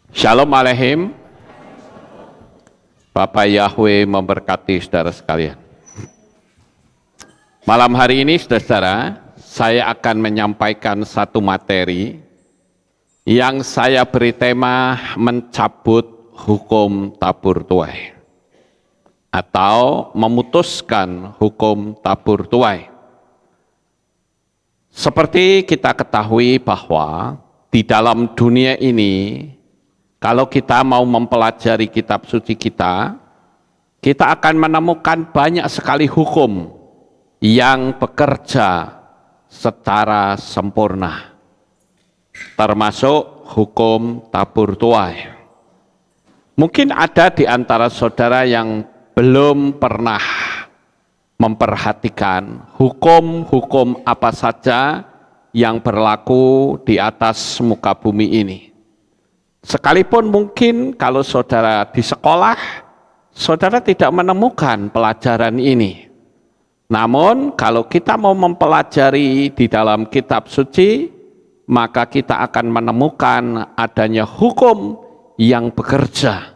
Shalom Aleichem. Bapak Yahweh memberkati saudara sekalian. Malam hari ini saudara-saudara, saya akan menyampaikan satu materi yang saya beri tema mencabut hukum tabur tuai atau memutuskan hukum tabur tuai. Seperti kita ketahui bahwa di dalam dunia ini, kalau kita mau mempelajari kitab suci kita akan menemukan banyak sekali hukum yang bekerja secara sempurna, termasuk hukum tabur tuai. Mungkin ada di antara saudara yang belum pernah memperhatikan hukum-hukum apa saja yang berlaku di atas muka bumi ini. Sekalipun mungkin kalau saudara di sekolah, saudara tidak menemukan pelajaran ini. Namun kalau kita mau mempelajari di dalam kitab suci, maka kita akan menemukan adanya hukum yang bekerja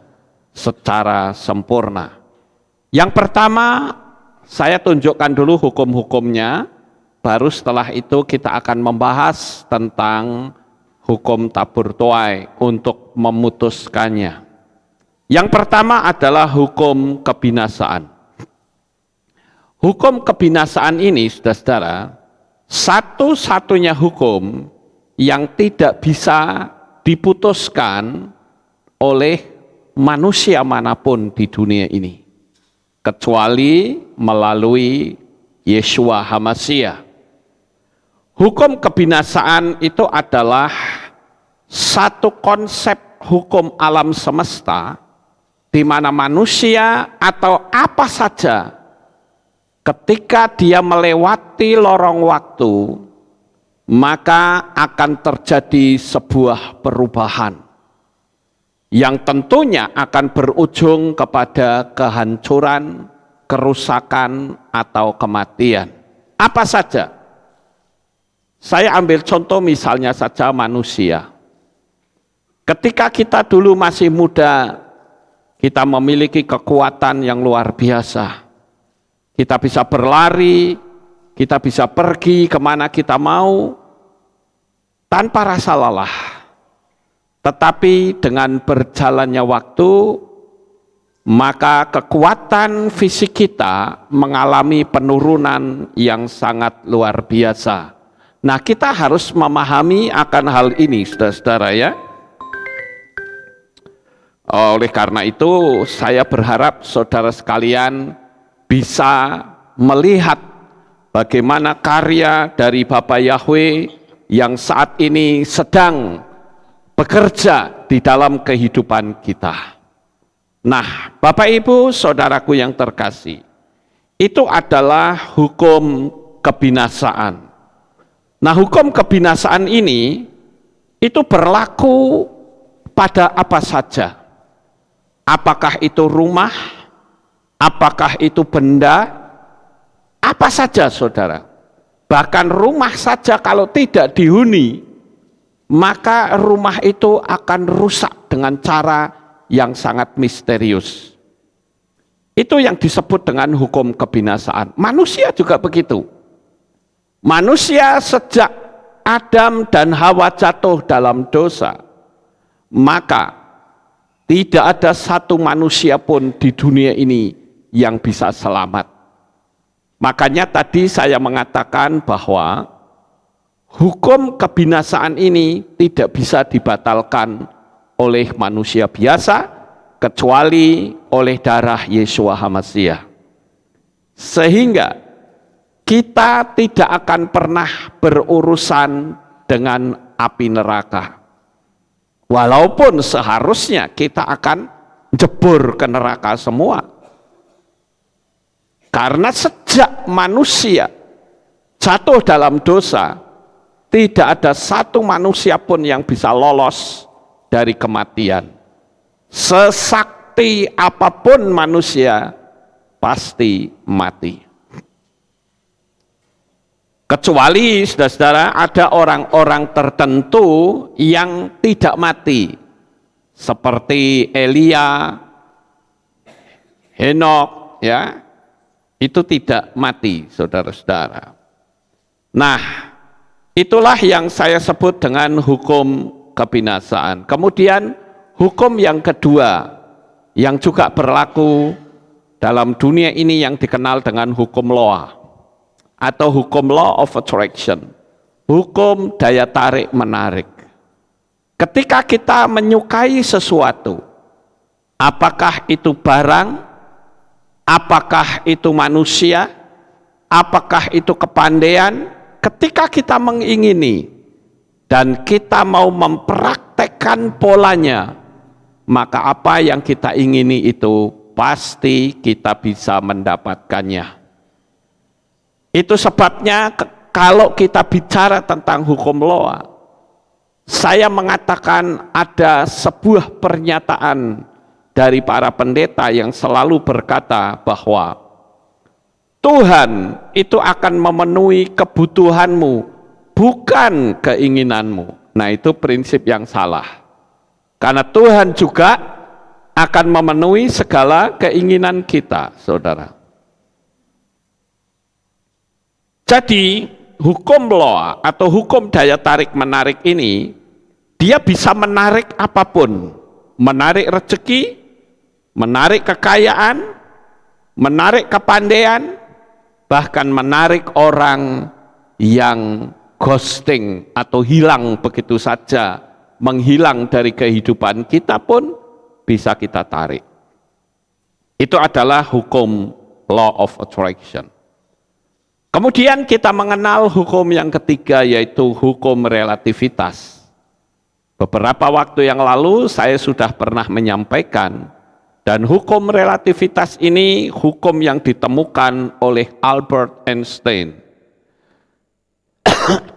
secara sempurna. Yang pertama, saya tunjukkan dulu hukum-hukumnya, baru setelah itu kita akan membahas tentang hukum tabur tuai untuk memutuskannya. Yang pertama adalah hukum kebinasaan. Hukum kebinasaan ini, saudara-saudara, satu-satunya hukum yang tidak bisa diputuskan oleh manusia manapun di dunia ini, kecuali melalui Yeshua HaMashiach. Hukum kebinasaan itu adalah satu konsep hukum alam semesta di mana manusia atau apa saja ketika dia melewati lorong waktu maka akan terjadi sebuah perubahan yang tentunya akan berujung kepada kehancuran, kerusakan atau kematian. Apa saja? Saya ambil contoh misalnya saja manusia. Ketika kita dulu masih muda, kita memiliki kekuatan yang luar biasa. Kita bisa berlari, kita bisa pergi kemana kita mau, tanpa rasa lelah. Tetapi dengan berjalannya waktu, maka kekuatan fisik kita mengalami penurunan yang sangat luar biasa. Nah, kita harus memahami akan hal ini, saudara-saudara ya. Oleh karena itu, saya berharap saudara sekalian bisa melihat bagaimana karya dari Bapak Yahweh yang saat ini sedang bekerja di dalam kehidupan kita. Nah, Bapak Ibu, saudaraku yang terkasih, itu adalah hukum kebinasaan. Nah, hukum kebinasaan ini itu berlaku pada apa saja. Apakah itu rumah, apakah itu benda, apa saja saudara. Bahkan rumah saja kalau tidak dihuni, maka rumah itu akan rusak dengan cara yang sangat misterius. Itu yang disebut dengan hukum kebinasaan. Manusia juga begitu. Manusia sejak Adam dan Hawa jatuh dalam dosa, maka tidak ada satu manusia pun di dunia ini yang bisa selamat. Makanya tadi saya mengatakan bahwa hukum kebinasaan ini tidak bisa dibatalkan oleh manusia biasa, kecuali oleh darah Yeshua HaMashiach. Sehingga kita tidak akan pernah berurusan dengan api neraka. Walaupun seharusnya kita akan jebur ke neraka semua. Karena sejak manusia jatuh dalam dosa, tidak ada satu manusia pun yang bisa lolos dari kematian. Sesakti apapun manusia, pasti mati. Kecuali, saudara-saudara, ada orang-orang tertentu yang tidak mati. seperti Elia, Henok, ya, itu tidak mati, saudara-saudara. Nah, itulah yang saya sebut dengan hukum kebinasaan. Kemudian hukum yang kedua yang juga berlaku dalam dunia ini yang dikenal dengan hukum Loa atau hukum law of attraction, hukum daya tarik menarik. Ketika kita menyukai sesuatu, apakah itu barang, apakah itu manusia, apakah itu kepandaian, ketika kita mengingini dan kita mau mempraktekkan polanya, maka apa yang kita ingini itu pasti kita bisa mendapatkannya. Itu sebabnya kalau kita bicara tentang hukum Loa, saya mengatakan ada sebuah pernyataan dari para pendeta yang selalu berkata bahwa Tuhan itu akan memenuhi kebutuhanmu, bukan keinginanmu. Nah, itu prinsip yang salah. Karena Tuhan juga akan memenuhi segala keinginan kita, saudara. Jadi, hukum Loa atau hukum daya tarik menarik ini, dia bisa menarik apapun. Menarik rezeki, menarik kekayaan, menarik kepandaian, bahkan menarik orang yang ghosting atau hilang begitu saja, menghilang dari kehidupan kita pun bisa kita tarik. Itu adalah hukum law of attraction. Kemudian kita mengenal hukum yang ketiga, yaitu hukum relativitas. Beberapa waktu yang lalu saya sudah pernah menyampaikan, dan hukum relativitas ini hukum yang ditemukan oleh Albert Einstein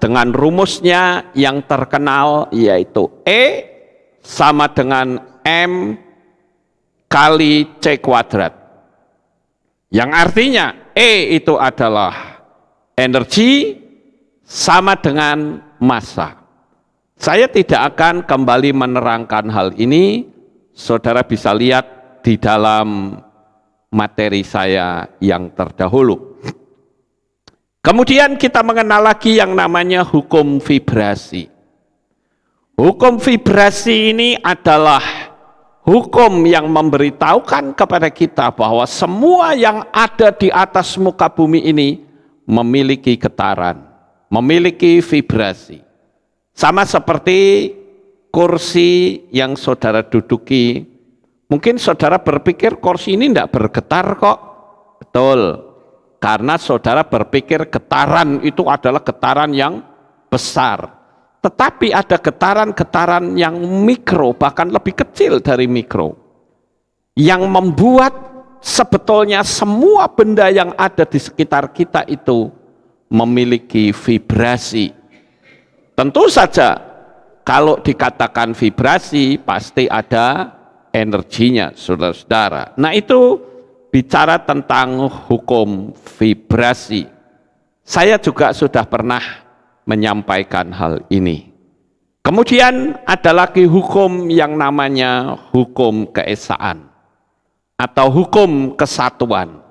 dengan rumusnya yang terkenal, yaitu E sama dengan M kali C kuadrat, yang artinya E itu adalah energi sama dengan massa. Saya tidak akan kembali menerangkan hal ini, saudara bisa lihat di dalam materi saya yang terdahulu. Kemudian kita mengenal lagi yang namanya hukum vibrasi. Hukum vibrasi ini adalah hukum yang memberitahukan kepada kita bahwa semua yang ada di atas muka bumi ini memiliki getaran, memiliki vibrasi. Sama seperti kursi yang saudara duduki. Mungkin saudara berpikir kursi ini tidak bergetar kok. Betul. Karena saudara berpikir getaran itu adalah getaran yang besar. Tetapi ada getaran-getaran yang mikro, bahkan lebih kecil dari mikro. Yang membuat sebetulnya semua benda yang ada di sekitar kita itu memiliki vibrasi. Tentu saja kalau dikatakan vibrasi pasti ada energinya, saudara-saudara. Nah, itu bicara tentang hukum vibrasi. Saya juga sudah pernah menyampaikan hal ini. Kemudian ada lagi hukum yang namanya hukum keesaan atau hukum kesatuan.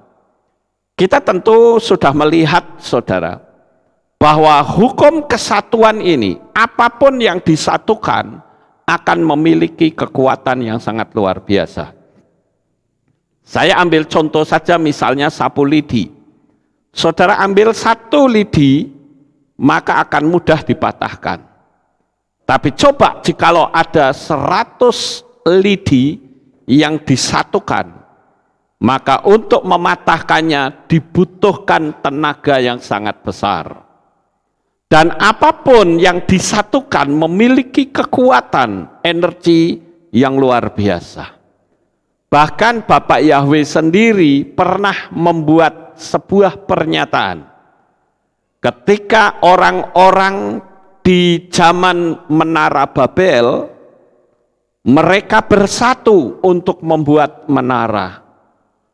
Kita tentu sudah melihat, saudara, bahwa hukum kesatuan ini, apapun yang disatukan akan memiliki kekuatan yang sangat luar biasa. Saya ambil contoh saja, misalnya sapu lidi. Saudara ambil satu lidi, maka akan mudah dipatahkan. Tapi coba jikalau ada 100 lidi yang disatukan, maka untuk mematahkannya dibutuhkan tenaga yang sangat besar. Dan apapun yang disatukan memiliki kekuatan energi yang luar biasa. Bahkan Bapak Yahweh sendiri pernah membuat sebuah pernyataan. Ketika orang-orang di zaman Menara Babel, mereka bersatu untuk membuat menara.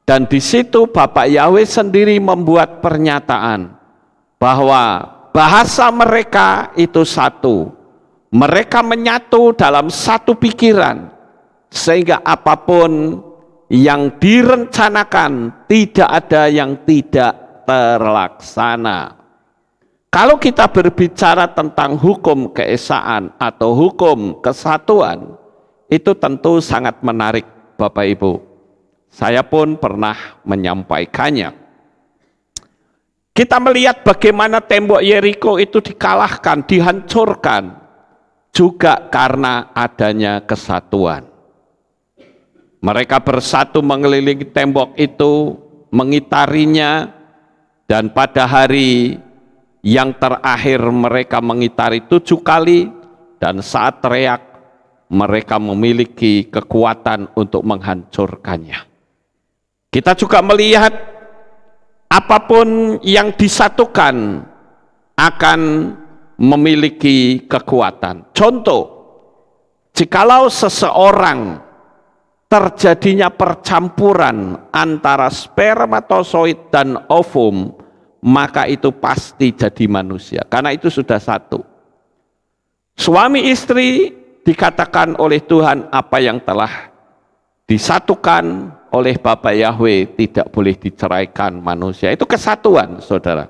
Dan di situ Bapak Yahweh sendiri membuat pernyataan bahwa bahasa mereka itu satu. Mereka menyatu dalam satu pikiran. sehingga apapun yang direncanakan tidak ada yang tidak terlaksana. Kalau kita berbicara tentang hukum keesaan atau hukum kesatuan, itu tentu sangat menarik Bapak Ibu. Saya pun pernah menyampaikannya. Kita melihat bagaimana tembok Yeriko itu dikalahkan, dihancurkan, juga karena adanya kesatuan. Mereka bersatu mengelilingi tembok itu, mengitarinya, dan pada hari yang terakhir mereka mengitari 7 kali, dan saat teriak mereka memiliki kekuatan untuk menghancurkannya. Kita juga melihat apapun yang disatukan akan memiliki kekuatan. Contoh, jikalau seseorang terjadinya percampuran antara spermatozoid dan ovum, maka itu pasti jadi manusia, karena itu sudah satu. Suami istri dikatakan oleh Tuhan, apa yang telah disatukan oleh Bapa Yahweh tidak boleh diceraikan manusia. Itu kesatuan, saudara.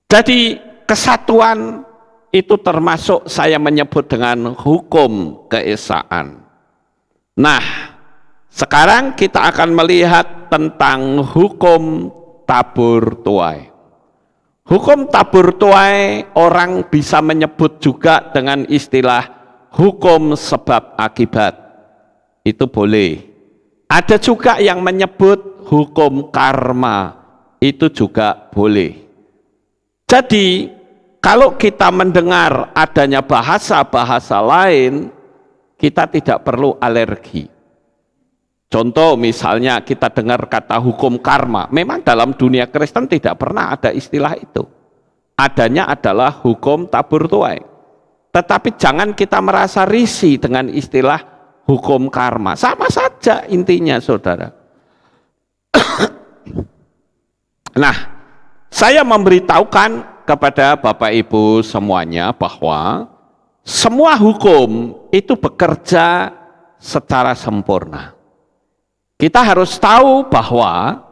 Jadi kesatuan itu termasuk saya menyebut dengan hukum keesaan. Nah, sekarang kita akan melihat tentang hukum tabur tuai. Hukum tabur tuai orang bisa menyebut juga dengan istilah hukum sebab akibat. Itu boleh. Ada juga yang menyebut hukum karma. Itu juga boleh. Jadi kalau kita mendengar adanya bahasa-bahasa lain, kita tidak perlu alergi. Contoh misalnya kita dengar kata hukum karma, memang dalam dunia Kristen tidak pernah ada istilah itu. Adanya adalah hukum tabur tuai. Tetapi jangan kita merasa risih dengan istilah hukum karma. Sama saja intinya, saudara. Nah, saya memberitahukan kepada Bapak Ibu semuanya bahwa semua hukum itu bekerja secara sempurna. Kita harus tahu bahwa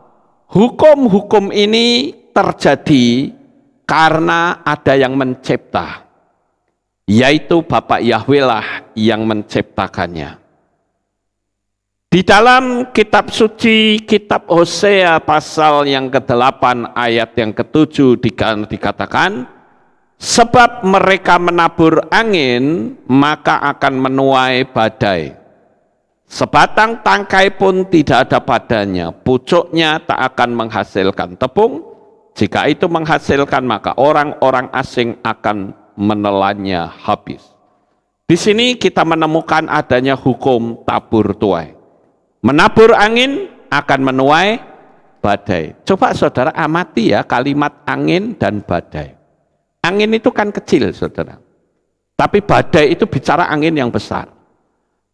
hukum-hukum ini terjadi karena ada yang mencipta, yaitu Bapak Yahweh lah yang menciptakannya. Di dalam kitab suci, kitab Hosea pasal yang ke-8 ayat yang ke-7 dikatakan, sebab mereka menabur angin, maka akan menuai badai. Sebatang tangkai pun tidak ada padanya, pucuknya tak akan menghasilkan tepung. Jika itu menghasilkan, maka orang-orang asing akan menelannya habis. Di sini kita menemukan adanya hukum tabur tuai. Menabur angin akan menuai badai. Coba saudara amati ya kalimat angin dan badai. Angin itu kan kecil, saudara. Tapi badai itu bicara angin yang besar.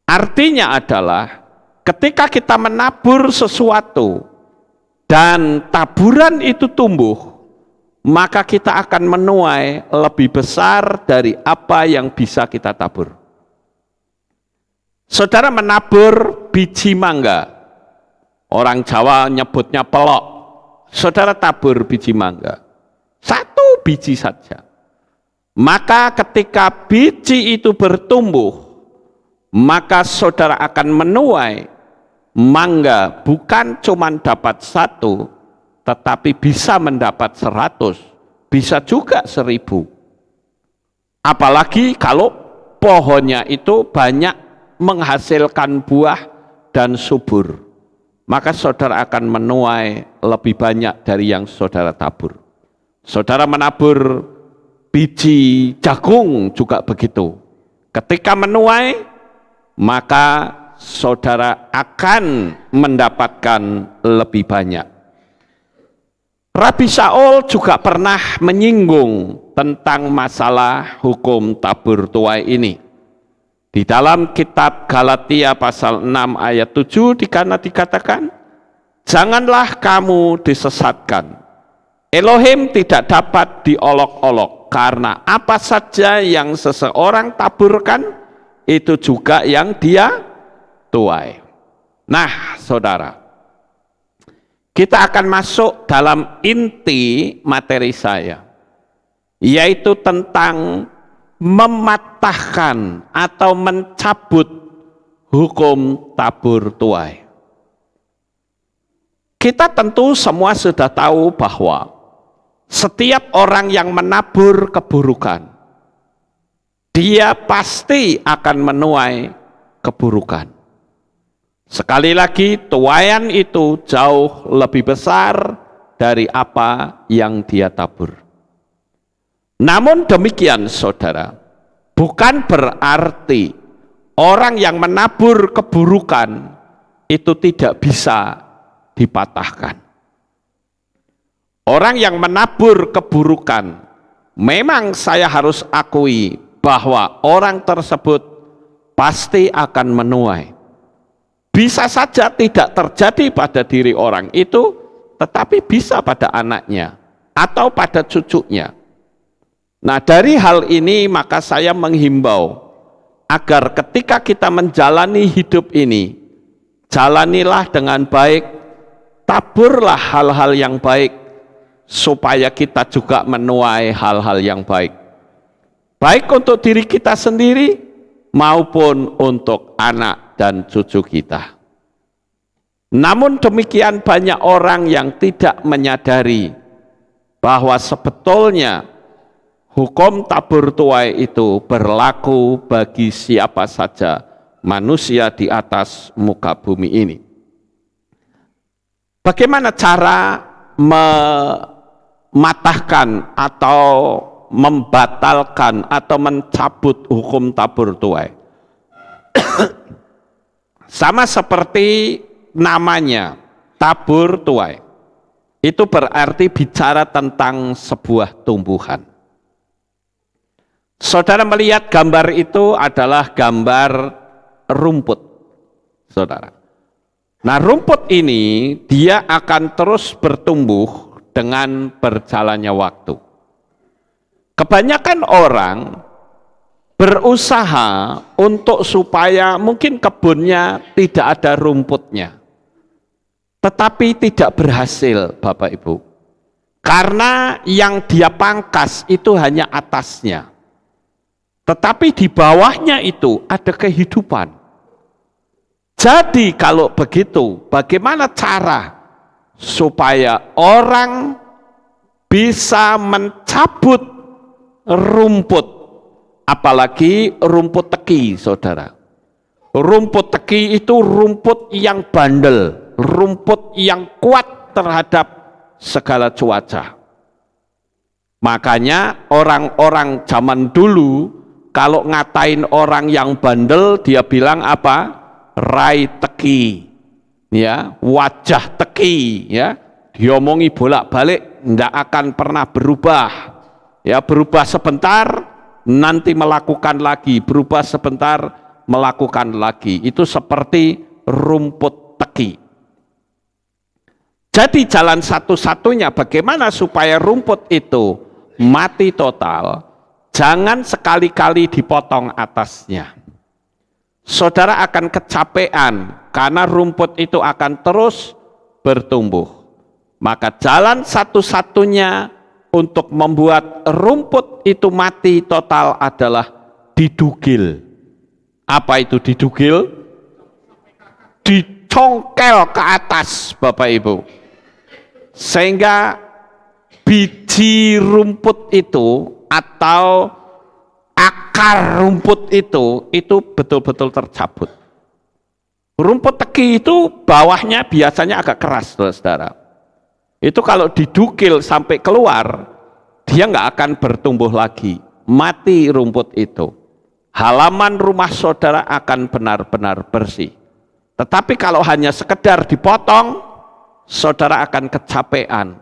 Artinya adalah ketika kita menabur sesuatu dan taburan itu tumbuh, maka kita akan menuai lebih besar dari apa yang bisa kita tabur. Saudara menabur biji mangga, orang Jawa nyebutnya pelok. Saudara tabur biji mangga, 1 biji saja. Maka ketika biji itu bertumbuh, maka saudara akan menuai mangga bukan cuma dapat 1, tetapi bisa mendapat 100, bisa juga 1000. Apalagi kalau pohonnya itu banyak menghasilkan buah dan subur, maka saudara akan menuai lebih banyak dari yang saudara tabur. Saudara menabur biji jagung juga begitu. Ketika menuai, maka saudara akan mendapatkan lebih banyak. Rabi Saul juga pernah menyinggung tentang masalah hukum tabur tuai ini. Di dalam kitab Galatia pasal 6 ayat 7 dikatakan, janganlah kamu disesatkan. Elohim tidak dapat diolok-olok, karena apa saja yang seseorang taburkan, itu juga yang dia tuai. Nah, saudara, kita akan masuk dalam inti materi saya, yaitu tentang mematahkan atau mencabut hukum tabur tuai. Kita tentu semua sudah tahu bahwa setiap orang yang menabur keburukan, dia pasti akan menuai keburukan. Sekali lagi, tuaian itu jauh lebih besar dari apa yang dia tabur. Namun demikian, saudara, bukan berarti orang yang menabur keburukan itu tidak bisa dipatahkan. Orang yang menabur keburukan, memang saya harus akui bahwa orang tersebut pasti akan menuai. Bisa saja tidak terjadi pada diri orang itu, tetapi bisa pada anaknya atau pada cucunya. Nah, dari hal ini maka saya menghimbau agar ketika kita menjalani hidup ini, jalanilah dengan baik, taburlah hal-hal yang baik, supaya kita juga menuai hal-hal yang baik. Baik untuk diri kita sendiri, maupun untuk anak dan cucu kita. Namun demikian banyak orang yang tidak menyadari bahwa sebetulnya hukum tabur tuai itu berlaku bagi siapa saja manusia di atas muka bumi ini. Bagaimana cara mematahkan atau membatalkan atau mencabut hukum tabur tuai? Sama seperti namanya, tabur tuai. Itu berarti bicara tentang sebuah tumbuhan. Saudara melihat gambar itu adalah gambar rumput, saudara. Nah, rumput ini dia akan terus bertumbuh dengan berjalannya waktu. Kebanyakan orang berusaha untuk supaya mungkin kebunnya tidak ada rumputnya, tetapi tidak berhasil, Bapak Ibu, karena yang dia pangkas itu hanya atasnya, tetapi di bawahnya itu ada kehidupan. Jadi kalau begitu, bagaimana cara supaya orang bisa mencabut rumput? Apalagi rumput teki, saudara. Rumput teki itu rumput yang bandel, rumput yang kuat terhadap segala cuaca. Makanya orang-orang zaman dulu kalau ngatain orang yang bandel, dia bilang apa? Rai teki, ya, wajah teki, ya, diomongi bolak-balik, tidak akan pernah berubah, ya, berubah sebentar, nanti melakukan lagi, berubah sebentar, melakukan lagi. Itu seperti rumput teki. Jadi jalan satu-satunya bagaimana supaya rumput itu mati total, jangan sekali-kali dipotong atasnya. Saudara akan kecapean karena rumput itu akan terus bertumbuh. Maka jalan satu-satunya untuk membuat rumput itu mati total adalah didugil. Apa itu didugil? Dicongkel ke atas, Bapak Ibu. Sehingga biji rumput itu atau akar rumput itu betul-betul tercabut. Rumput teki itu bawahnya biasanya agak keras, saudara. Itu kalau didukil sampai keluar, dia nggak akan bertumbuh lagi, mati rumput itu. Halaman rumah saudara akan benar-benar bersih. Tetapi kalau hanya sekedar dipotong, saudara akan kecapean,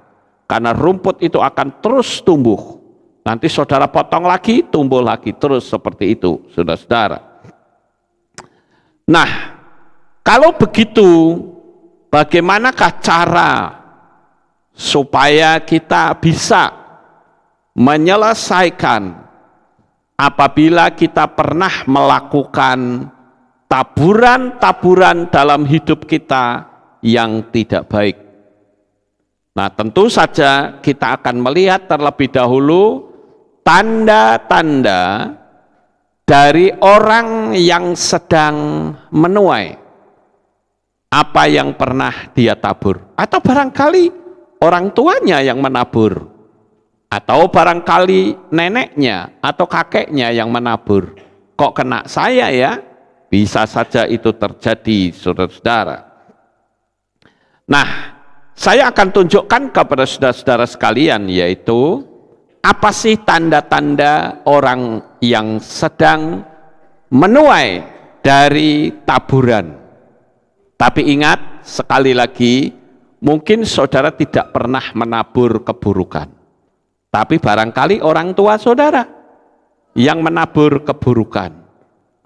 karena rumput itu akan terus tumbuh. Nanti saudara potong lagi, tumbuh lagi, terus seperti itu, saudara-saudara. Nah, kalau begitu, bagaimanakah cara supaya kita bisa menyelesaikan apabila kita pernah melakukan taburan-taburan dalam hidup kita yang tidak baik. Nah, tentu saja kita akan melihat terlebih dahulu tanda-tanda dari orang yang sedang menuai apa yang pernah dia tabur, atau barangkali orang tuanya yang menabur, atau barangkali neneknya atau kakeknya yang menabur. Kok kena saya ya? Bisa saja itu terjadi, saudara-saudara. Nah, saya akan tunjukkan kepada saudara-saudara sekalian, yaitu apa sih tanda-tanda orang yang sedang menuai dari taburan. Tapi ingat, sekali lagi, mungkin saudara tidak pernah menabur keburukan. Tapi barangkali orang tua saudara yang menabur keburukan.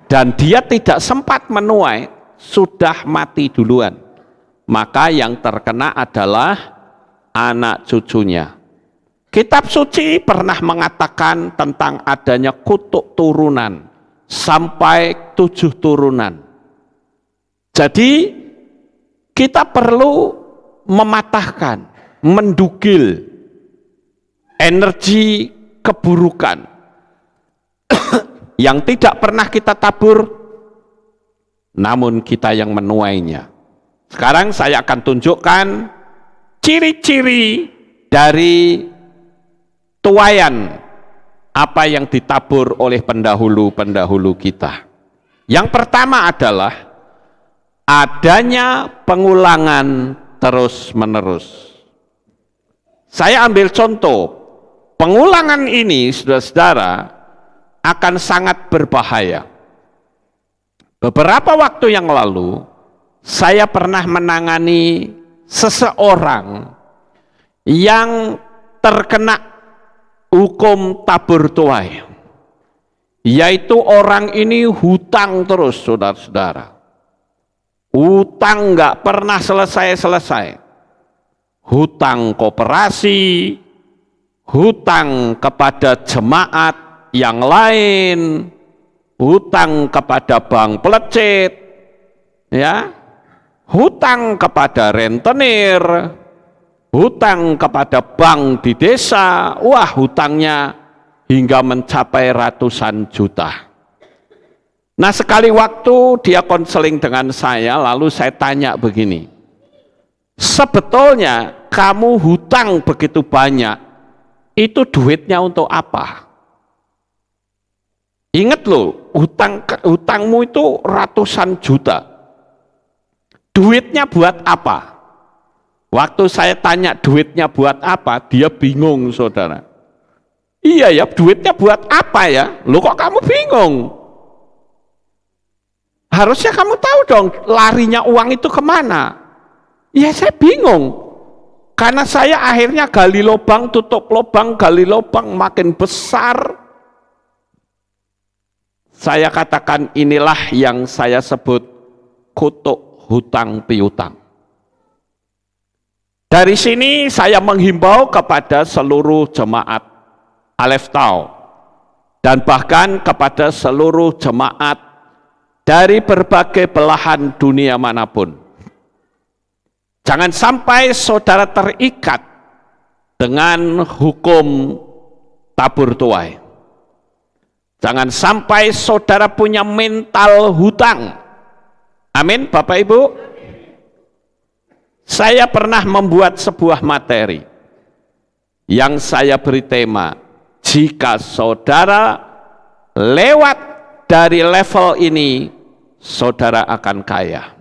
Dan dia tidak sempat menuai, sudah mati duluan. Maka yang terkena adalah anak cucunya. Kitab suci pernah mengatakan tentang adanya kutuk turunan sampai 7 turunan. Jadi kita perlu mematahkan, mendugil energi keburukan yang tidak pernah kita tabur, namun kita yang menuainya. Sekarang saya akan tunjukkan ciri-ciri dari tuaian apa yang ditabur oleh pendahulu-pendahulu kita. Yang pertama adalah adanya pengulangan terus-menerus. Saya ambil contoh, pengulangan ini saudara-saudara akan sangat berbahaya. Beberapa waktu yang lalu, saya pernah menangani seseorang yang terkena hukum tabur tuai. Yaitu orang ini hutang terus, saudara-saudara. Hutang nggak pernah selesai-selesai. Hutang koperasi, hutang kepada jemaat yang lain, hutang kepada bank pelecet, ya, hutang kepada rentenir, hutang kepada bank di desa. Wah, hutangnya hingga mencapai ratusan juta. Nah, sekali waktu dia konseling dengan saya, lalu saya tanya begini, sebetulnya kamu hutang begitu banyak, itu duitnya untuk apa? Ingat loh, hutangmu itu ratusan juta. Duitnya buat apa? Waktu saya tanya duitnya buat apa, dia bingung, saudara. Iya ya, duitnya buat apa ya? Loh, kok kamu bingung? Harusnya kamu tahu dong larinya uang itu kemana. Ya, saya bingung. Karena saya akhirnya gali lubang, tutup lubang, gali lubang makin besar. Saya katakan inilah yang saya sebut kutuk hutang piutang. Dari sini saya menghimbau kepada seluruh jemaat Aleph Tau dan bahkan kepada seluruh jemaat dari berbagai belahan dunia manapun. Jangan sampai saudara terikat dengan hukum tabur tuai. Jangan sampai saudara punya mental hutang. Amin, Bapak Ibu. Saya pernah membuat sebuah materi yang saya beri tema, jika saudara lewat dari level ini, saudara akan kaya.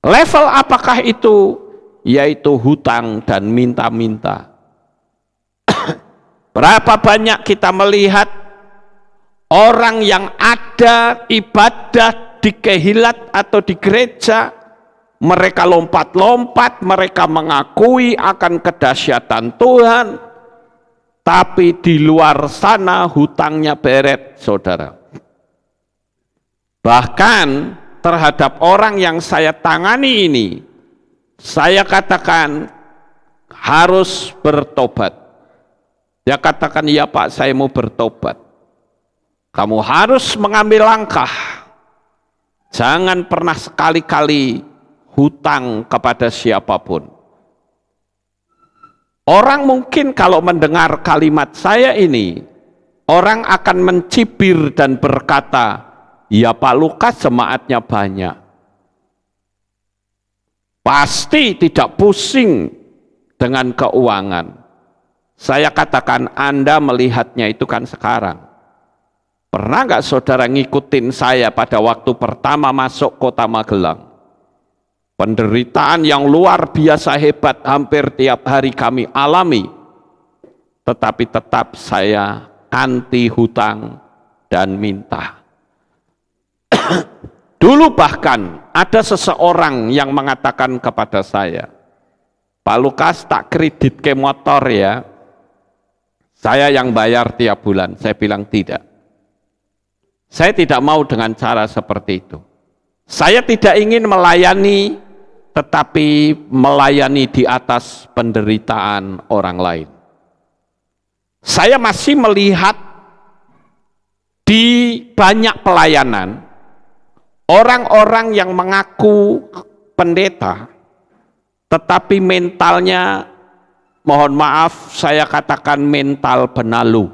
Level apakah itu? Yaitu hutang dan minta-minta. Berapa banyak kita melihat orang yang ada ibadah di kehilat atau di gereja, mereka lompat-lompat, mereka mengakui akan kedahsyatan Tuhan, tapi di luar sana hutangnya beret, saudara. Bahkan terhadap orang yang saya tangani ini, saya katakan harus bertobat. Dia katakan, ya Pak, saya mau bertobat. Kamu harus mengambil langkah. Jangan pernah sekali-kali hutang kepada siapapun. Orang mungkin kalau mendengar kalimat saya ini, orang akan mencibir dan berkata, ya Pak Lukas jemaatnya banyak. Pasti tidak pusing dengan keuangan. Saya katakan Anda melihatnya itu kan sekarang. Pernah nggak saudara ngikutin saya pada waktu pertama masuk kota Magelang? Penderitaan yang luar biasa hebat hampir tiap hari kami alami. Tetapi tetap saya anti hutang dan minta. Dulu bahkan ada seseorang yang mengatakan kepada saya, Pak Lukas tak kredit ke motor ya, saya yang bayar tiap bulan. Saya bilang tidak. Saya tidak mau dengan cara seperti itu. Saya tidak ingin melayani, tetapi melayani di atas penderitaan orang lain. Saya masih melihat di banyak pelayanan, orang-orang yang mengaku pendeta, tetapi mentalnya, mohon maaf saya katakan mental benalu,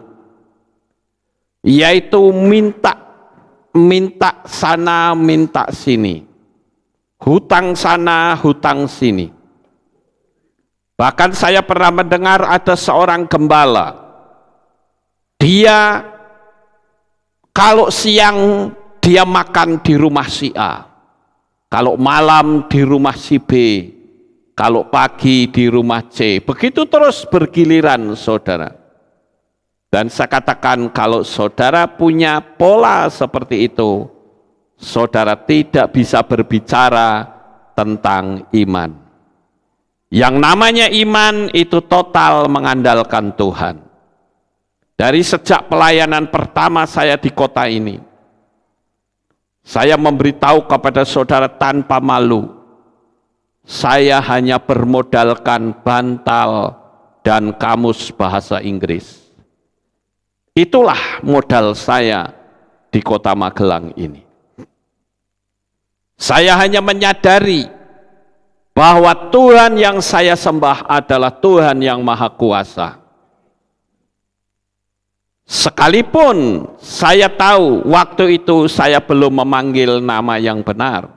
yaitu minta sana, minta sini, hutang sana, hutang sini. Bahkan saya pernah mendengar ada seorang gembala, dia kalau siang dia makan di rumah si A, kalau malam di rumah si B, kalau pagi di rumah C, begitu terus bergiliran saudara. Dan saya katakan kalau saudara punya pola seperti itu, saudara tidak bisa berbicara tentang iman. Yang namanya iman itu total mengandalkan Tuhan. Dari sejak pelayanan pertama saya di kota ini, saya memberitahu kepada saudara tanpa malu, saya hanya bermodalkan bantal dan kamus bahasa Inggris. Itulah modal saya di kota Magelang ini. Saya hanya menyadari bahwa Tuhan yang saya sembah adalah Tuhan yang Maha Kuasa. Sekalipun saya tahu waktu itu saya belum memanggil nama yang benar,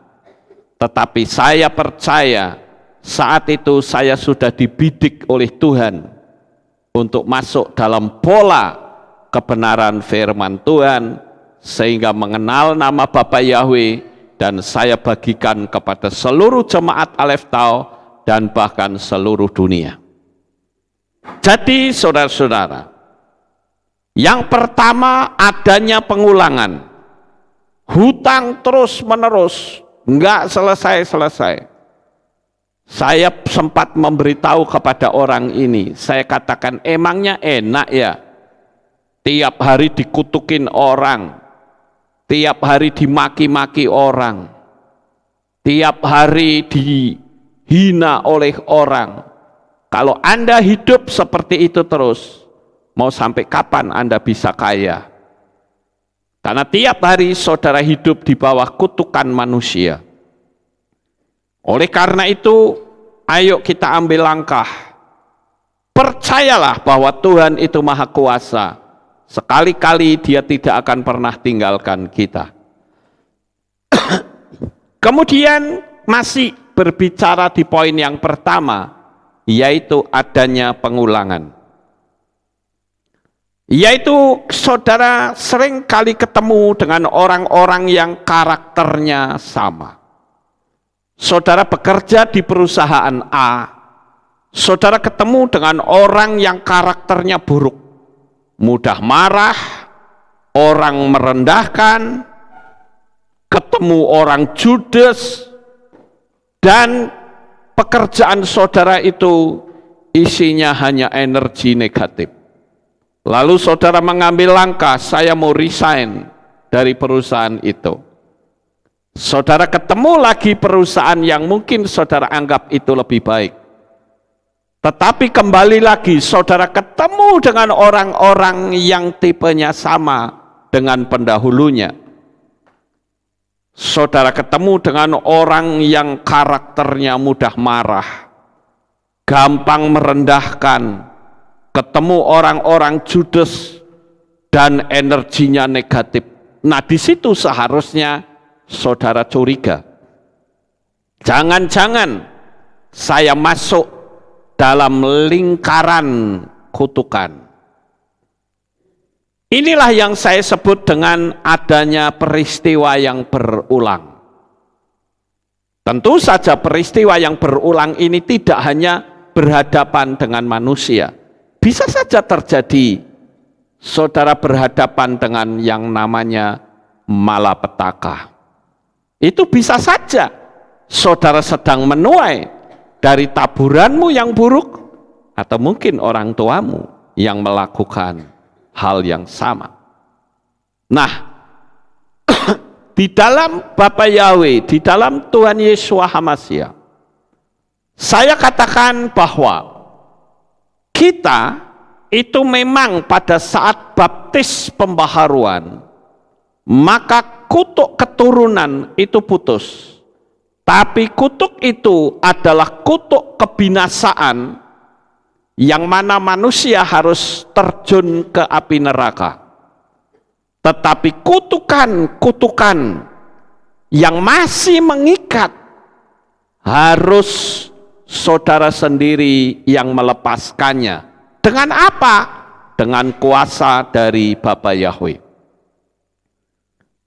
tetapi saya percaya saat itu saya sudah dibidik oleh Tuhan untuk masuk dalam pola kebenaran firman Tuhan, sehingga mengenal nama Bapa Yahweh, dan saya bagikan kepada seluruh jemaat Aleph Tau dan bahkan seluruh dunia. Jadi saudara-saudara, yang pertama adanya pengulangan, hutang terus menerus, enggak selesai-selesai. Saya sempat memberitahu kepada orang ini, saya katakan emangnya enak ya, tiap hari dikutukin orang, tiap hari dimaki-maki orang, tiap hari dihina oleh orang. Kalau Anda hidup seperti itu terus, mau sampai kapan Anda bisa kaya? Karena tiap hari saudara hidup di bawah kutukan manusia. Oleh karena itu, ayo kita ambil langkah. Percayalah bahwa Tuhan itu Maha Kuasa. Sekali-kali Dia tidak akan pernah tinggalkan kita. Kemudian masih berbicara di poin yang pertama, yaitu adanya pengulangan. Yaitu saudara sering kali ketemu dengan orang-orang yang karakternya sama. Saudara bekerja di perusahaan A, saudara ketemu dengan orang yang karakternya buruk, mudah marah, orang merendahkan, ketemu orang judes, dan pekerjaan saudara itu isinya hanya energi negatif. Lalu saudara mengambil langkah, saya mau resign dari perusahaan itu. Saudara ketemu lagi perusahaan yang mungkin saudara anggap itu lebih baik. Tetapi kembali lagi saudara ketemu dengan orang-orang yang tipenya sama dengan pendahulunya. saudara ketemu dengan orang yang karakternya mudah marah, gampang merendahkan, ketemu orang-orang judes dan energinya negatif. Nah, di situ seharusnya saudara curiga. Jangan-jangan saya masuk dalam lingkaran kutukan. Inilah yang saya sebut dengan adanya peristiwa yang berulang. Tentu saja peristiwa yang berulang ini tidak hanya berhadapan dengan manusia. Bisa saja terjadi saudara berhadapan dengan yang namanya malapetaka. Itu bisa saja saudara sedang menuai dari taburanmu yang buruk, atau mungkin orang tuamu yang melakukan hal yang sama. Nah, di dalam Bapa Yahweh, di dalam Tuhan Yesus HaMashiach, saya katakan bahwa kita itu memang pada saat baptis pembaharuan, maka kutuk keturunan itu putus. Tapi kutuk itu adalah kutuk kebinasaan, yang mana manusia harus terjun ke api neraka. Tetapi kutukan yang masih mengikat, harus saudara sendiri yang melepaskannya. Dengan apa? Dengan kuasa dari Bapa Yahweh.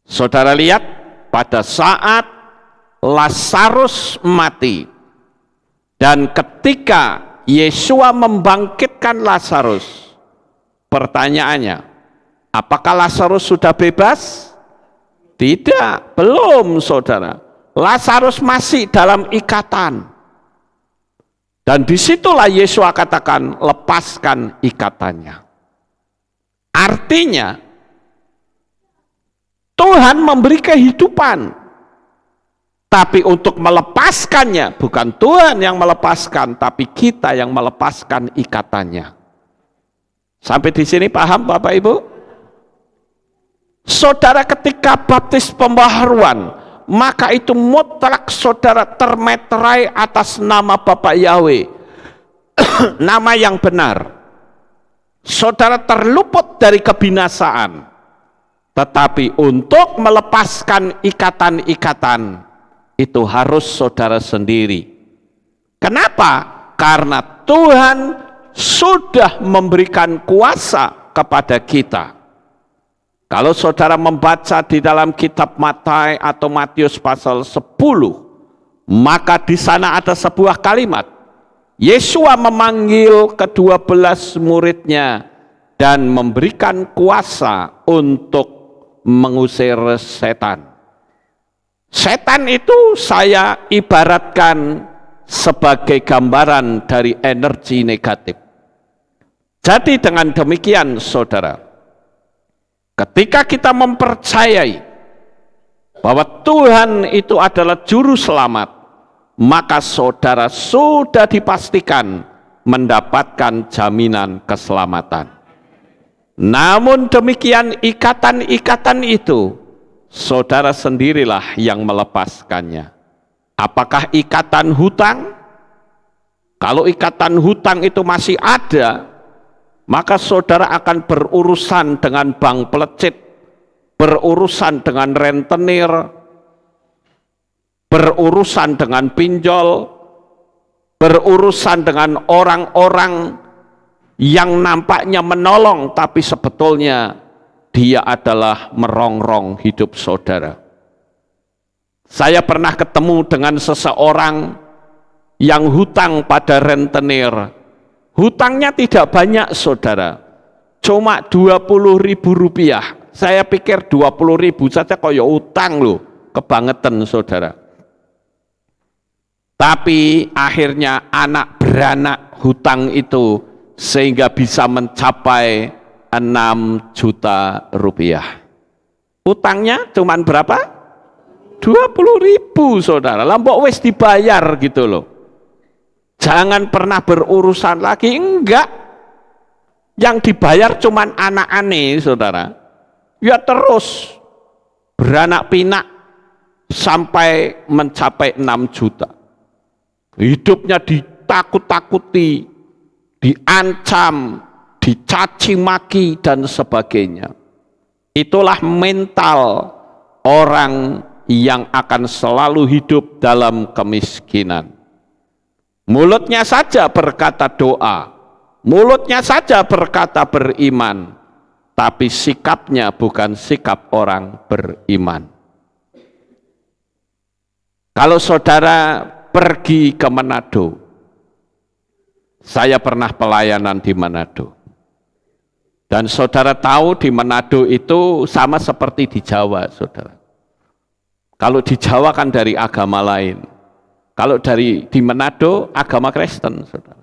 Saudara lihat pada saat Lazarus mati, dan ketika Yesua membangkitkan Lazarus, pertanyaannya, apakah Lazarus sudah bebas? Tidak, belum saudara. Lazarus masih dalam ikatan. Dan disitulah Yesua katakan, lepaskan ikatannya. Artinya, Tuhan memberi kehidupan, tapi untuk melepaskannya, bukan Tuhan yang melepaskan, tapi kita yang melepaskan ikatannya. Sampai di sini paham Bapak Ibu? Saudara ketika baptis pembaharuan, maka itu mutlak saudara termeterai atas nama Bapa Yahweh, nama yang benar. Saudara terluput dari kebinasaan, tetapi untuk melepaskan ikatan-ikatan, itu harus saudara sendiri. Kenapa? Karena Tuhan sudah memberikan kuasa kepada kita. Kalau saudara membaca di dalam kitab Matius atau Matius pasal 10, maka di sana ada sebuah kalimat. Yesua memanggil ke-12 muridnya dan memberikan kuasa untuk mengusir setan. Setan itu saya ibaratkan sebagai gambaran dari energi negatif. Jadi dengan demikian saudara, ketika kita mempercayai bahwa Tuhan itu adalah juru selamat, maka saudara sudah dipastikan mendapatkan jaminan keselamatan. Namun demikian ikatan-ikatan itu, saudara sendirilah yang melepaskannya. Apakah ikatan hutang? Kalau ikatan hutang itu masih ada, maka saudara akan berurusan dengan bank pelecit, berurusan dengan rentenir, berurusan dengan pinjol, berurusan dengan orang-orang yang nampaknya menolong, tapi sebetulnya dia adalah merongrong hidup saudara. Saya pernah ketemu dengan seseorang yang hutang pada rentenir. Hutangnya tidak banyak saudara, cuma 20.000 rupiah. Saya pikir 20.000 saja kaya utang loh, kebangetan saudara. Tapi akhirnya anak beranak hutang itu sehingga bisa mencapai 6 juta rupiah. Utangnya cuman berapa? 20.000 saudara. Lambok wis dibayar gitu loh. Jangan pernah berurusan lagi, enggak. Yang dibayar cuman anak-ane saudara. Ya terus beranak pinak sampai mencapai 6 juta. Hidupnya ditakut-takuti, diancam, dicaci maki dan sebagainya. Itulah mental orang yang akan selalu hidup dalam kemiskinan. Mulutnya saja berkata doa, mulutnya saja berkata beriman, tapi sikapnya bukan sikap orang beriman. Kalau saudara pergi ke Manado, saya pernah pelayanan di Manado. Dan saudara tahu di Manado itu sama seperti di Jawa, saudara. Kalau di Jawa kan dari agama lain. Kalau di Manado agama Kristen, saudara.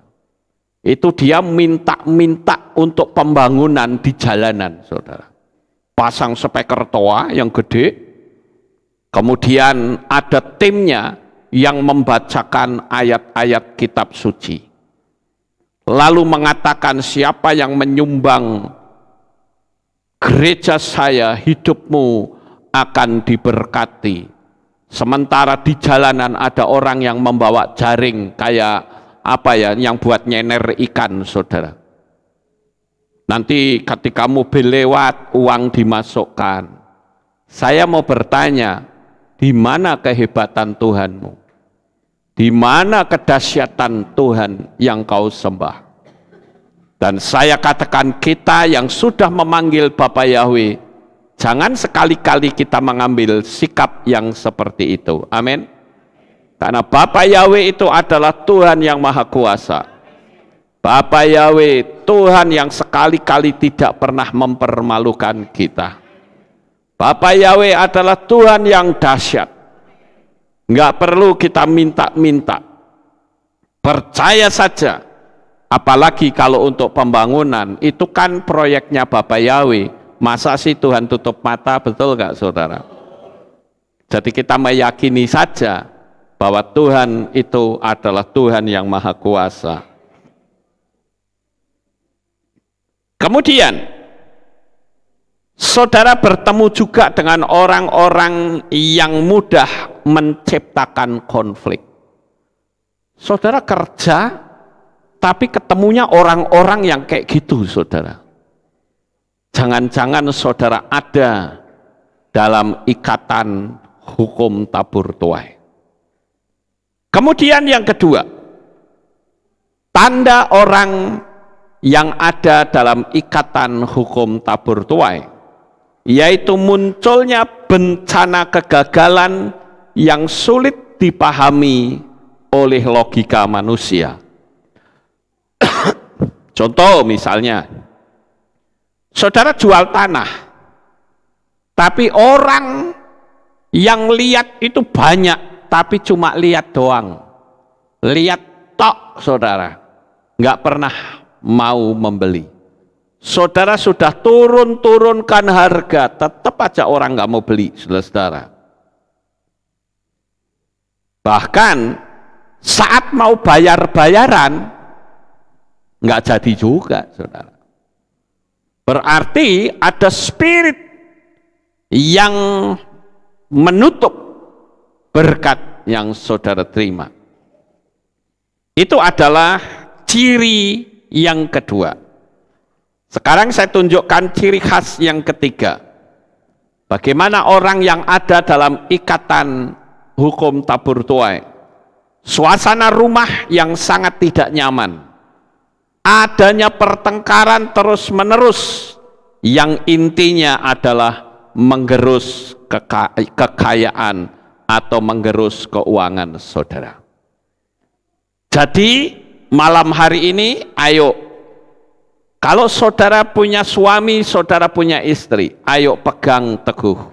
Itu dia minta untuk pembangunan di jalanan, saudara. Pasang speaker toa yang gede, kemudian ada timnya yang membacakan ayat-ayat kitab suci. Lalu mengatakan siapa yang menyumbang gereja saya, hidupmu akan diberkati. Sementara di jalanan ada orang yang membawa jaring kayak apa ya, yang buat nyener ikan, saudara. Nanti ketika mobil lewat, uang dimasukkan. Saya mau bertanya, di mana kehebatan Tuhanmu? Di mana kedahsyatan Tuhan yang kau sembah? Dan saya katakan, kita yang sudah memanggil Bapa Yahweh, jangan sekali-kali kita mengambil sikap yang seperti itu. Amin. Karena Bapa Yahweh itu adalah Tuhan yang Maha Kuasa. Bapa Yahweh Tuhan yang sekali-kali tidak pernah mempermalukan kita. Bapa Yahweh adalah Tuhan yang dahsyat. Enggak perlu kita minta-minta. Percaya saja. Apalagi kalau untuk pembangunan, itu kan proyeknya Bapa Yahweh. Masa sih Tuhan tutup mata, betul nggak saudara? Jadi kita meyakini saja bahwa Tuhan itu adalah Tuhan yang Maha Kuasa. Kemudian, saudara bertemu juga dengan orang-orang yang mudah menciptakan konflik. Saudara kerja, tapi ketemunya orang-orang yang kayak gitu, saudara. Jangan-jangan saudara ada dalam ikatan hukum tabur tuai. Kemudian yang kedua, tanda orang yang ada dalam ikatan hukum tabur tuai, yaitu munculnya bencana kegagalan yang sulit dipahami oleh logika manusia. Contoh misalnya, saudara jual tanah, tapi orang yang lihat itu banyak, tapi cuma lihat doang. Lihat tok, saudara. Nggak pernah mau membeli. Saudara sudah turunkan harga, tetap aja orang nggak mau beli, saudara. Bahkan saat mau bayar-bayaran, nggak jadi juga, saudara. Berarti ada spirit yang menutup berkat yang saudara terima. Itu adalah ciri yang kedua. Sekarang saya tunjukkan ciri khas yang ketiga. Bagaimana orang yang ada dalam ikatan hukum tabur tuai. Suasana rumah yang sangat tidak nyaman. Adanya pertengkaran terus-menerus yang intinya adalah menggerus kekayaan atau menggerus keuangan saudara. Jadi malam hari ini, ayo, kalau saudara punya suami, saudara punya istri, ayo pegang teguh.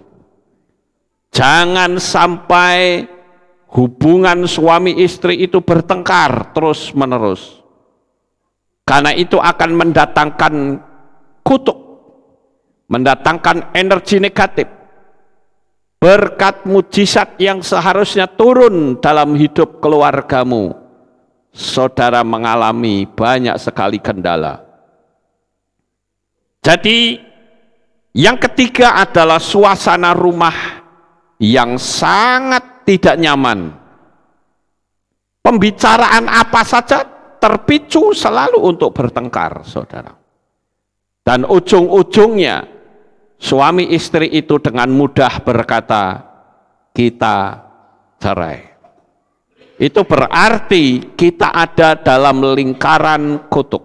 Jangan sampai hubungan suami istri itu bertengkar terus-menerus. Karena itu akan mendatangkan kutuk, mendatangkan energi negatif. Berkat mujizat yang seharusnya turun dalam hidup keluargamu, saudara mengalami banyak sekali kendala. Jadi yang ketiga adalah suasana rumah yang sangat tidak nyaman. Pembicaraan apa saja terpicu selalu untuk bertengkar, saudara. Dan ujung-ujungnya suami istri itu dengan mudah berkata, kita cerai. Itu berarti kita ada dalam lingkaran kutuk.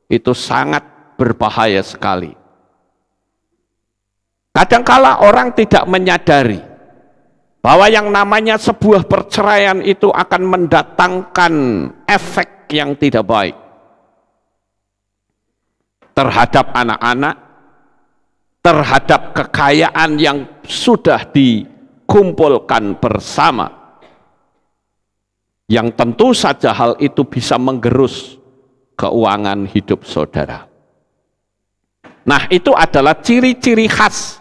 Itu sangat berbahaya sekali. Kadangkala orang tidak menyadari bahwa yang namanya sebuah perceraian itu akan mendatangkan efek yang tidak baik terhadap anak-anak, terhadap kekayaan yang sudah dikumpulkan bersama, yang tentu saja hal itu bisa menggerus keuangan hidup saudara. Nah, itu adalah ciri-ciri khas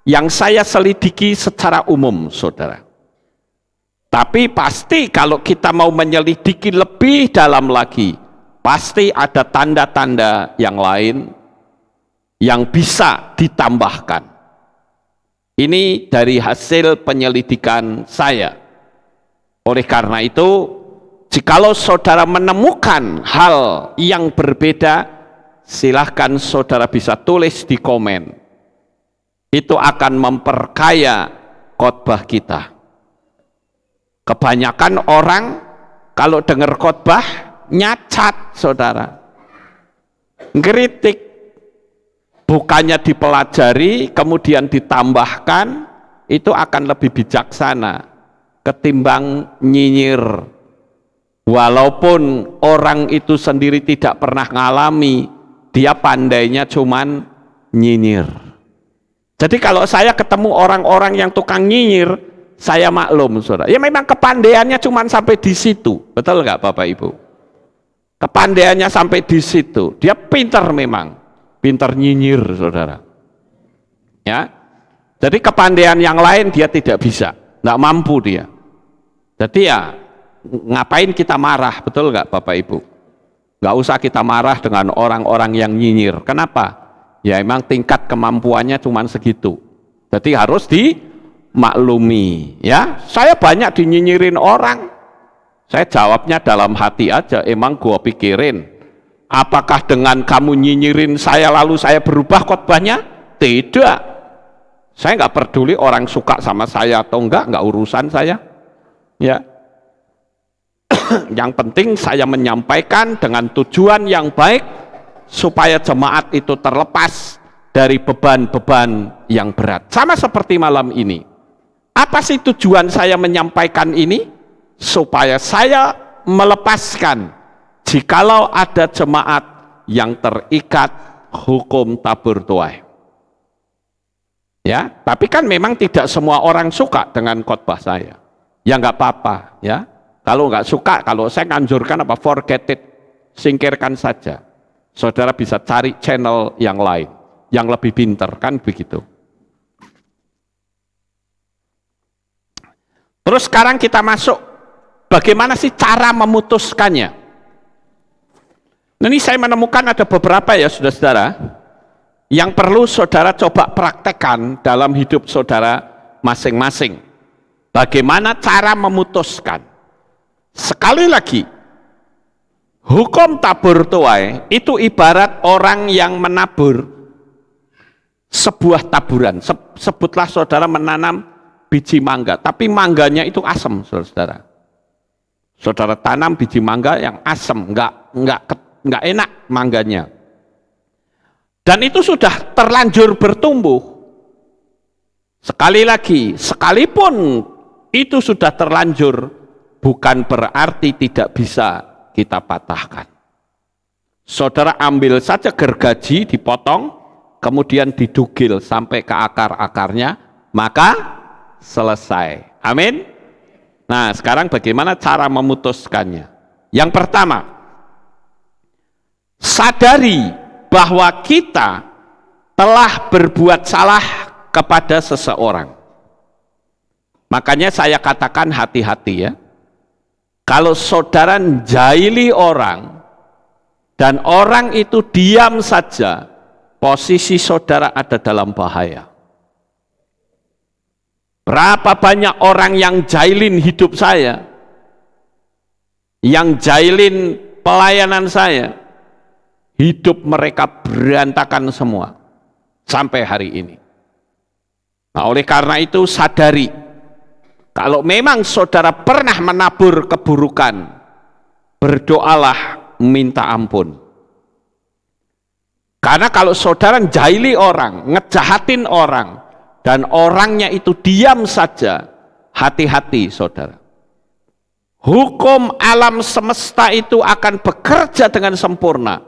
yang saya selidiki secara umum, saudara. Tapi pasti kalau kita mau menyelidiki lebih dalam lagi, pasti ada tanda-tanda yang lain yang bisa ditambahkan. Ini dari hasil penyelidikan saya. Oleh karena itu, jikalau saudara menemukan hal yang berbeda, silahkan saudara bisa tulis di komen. Itu akan memperkaya khotbah kita. Kebanyakan orang kalau dengar khotbah nyacat, saudara, ngeritik, bukannya dipelajari kemudian ditambahkan, itu akan lebih bijaksana ketimbang nyinyir. Walaupun orang itu sendiri tidak pernah ngalami, dia pandainya cuman nyinyir. Jadi kalau saya ketemu orang-orang yang tukang nyinyir, saya maklum, saudara. Ya memang kepandaiannya cuman sampai di situ, betul nggak Bapak Ibu? Kepandaiannya sampai di situ. Dia pintar memang, pintar nyinyir, saudara. Ya, jadi kepandaian yang lain dia tidak bisa, nggak mampu dia. Jadi ya ngapain kita marah, betul nggak Bapak Ibu? Nggak usah kita marah dengan orang-orang yang nyinyir. Kenapa? Ya emang tingkat kemampuannya cuma segitu. Jadi harus dimaklumi. Ya, saya banyak dinyinyirin orang. Saya jawabnya dalam hati aja. Emang gua pikirin, apakah dengan kamu nyinyirin saya lalu saya berubah khotbahnya? Tidak. Saya nggak peduli orang suka sama saya atau enggak urusan saya. Ya, yang penting saya menyampaikan dengan tujuan yang baik supaya jemaat itu terlepas dari beban-beban yang berat. Sama seperti malam ini. Apa sih tujuan saya menyampaikan ini? Supaya saya melepaskan jikalau ada jemaat yang terikat hukum tabur tuai. Ya, tapi kan memang tidak semua orang suka dengan khotbah saya. Ya nggak apa-apa, ya. Kalau nggak suka, kalau saya nganjurkan apa, forget it, singkirkan saja. Saudara bisa cari channel yang lain, yang lebih pintar, kan begitu. Terus sekarang kita masuk, bagaimana sih cara memutuskannya? Nah, ini saya menemukan ada beberapa ya saudara-saudara, yang perlu saudara coba praktekkan dalam hidup saudara masing-masing. Bagaimana cara memutuskan? Sekali lagi, hukum tabur tuai itu ibarat orang yang menabur sebuah taburan. Sebutlah saudara menanam biji mangga, tapi mangganya itu asam, saudara. Saudara tanam biji mangga yang asam, nggak enak mangganya. Dan itu sudah terlanjur bertumbuh. Sekali lagi, sekalipun itu sudah terlanjur, bukan berarti tidak bisa kita patahkan. Saudara ambil saja gergaji, dipotong, kemudian didugil sampai ke akar-akarnya, maka selesai. Amin. Nah, sekarang bagaimana cara memutuskannya? Yang pertama, sadari bahwa kita telah berbuat salah kepada seseorang. Makanya saya katakan hati-hati ya. Kalau saudara jaili orang dan orang itu diam saja, posisi saudara ada dalam bahaya. Berapa banyak orang yang jahilin hidup saya, yang jahilin pelayanan saya, hidup mereka berantakan semua sampai hari ini. Nah, oleh karena itu sadari, kalau memang saudara pernah menabur keburukan, berdoalah minta ampun. Karena kalau saudara jahili orang, ngejahatin orang, dan orangnya itu diam saja, hati-hati saudara. Hukum alam semesta itu akan bekerja dengan sempurna,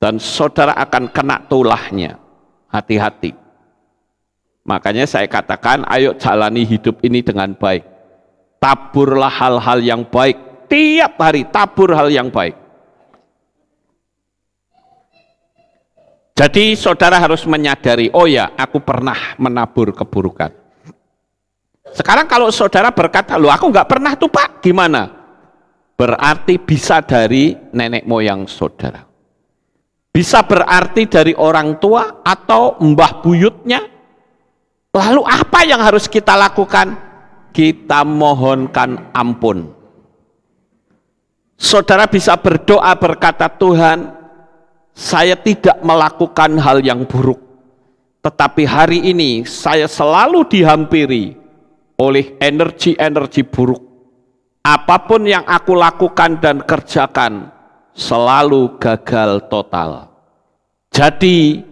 dan saudara akan kena tulahnya. Hati-hati. Makanya saya katakan, ayo jalani hidup ini dengan baik. Taburlah hal-hal yang baik. Tiap hari tabur hal yang baik. Jadi saudara harus menyadari, oh ya, aku pernah menabur keburukan. Sekarang kalau saudara berkata, loh aku nggak pernah tuh Pak, gimana? Berarti bisa dari nenek moyang saudara. Bisa berarti dari orang tua atau mbah buyutnya. Lalu apa yang harus kita lakukan? Kita mohonkan ampun. Saudara bisa berdoa berkata, Tuhan, saya tidak melakukan hal yang buruk, tetapi hari ini saya selalu dihampiri oleh energi-energi buruk. Apapun yang aku lakukan dan kerjakan selalu gagal total. Jadi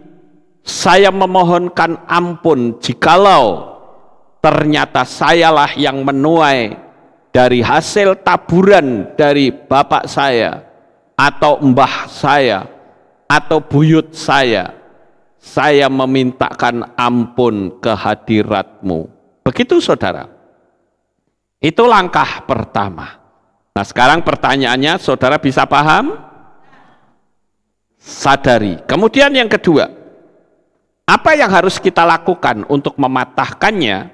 saya memohonkan ampun jikalau ternyata sayalah yang menuai dari hasil taburan dari bapak saya atau mbah saya atau buyut saya memintakan ampun ke hadirat-Mu. Begitu saudara. Itu langkah pertama. Nah sekarang pertanyaannya, saudara bisa paham? Sadari. Kemudian yang kedua, apa yang harus kita lakukan untuk mematahkannya?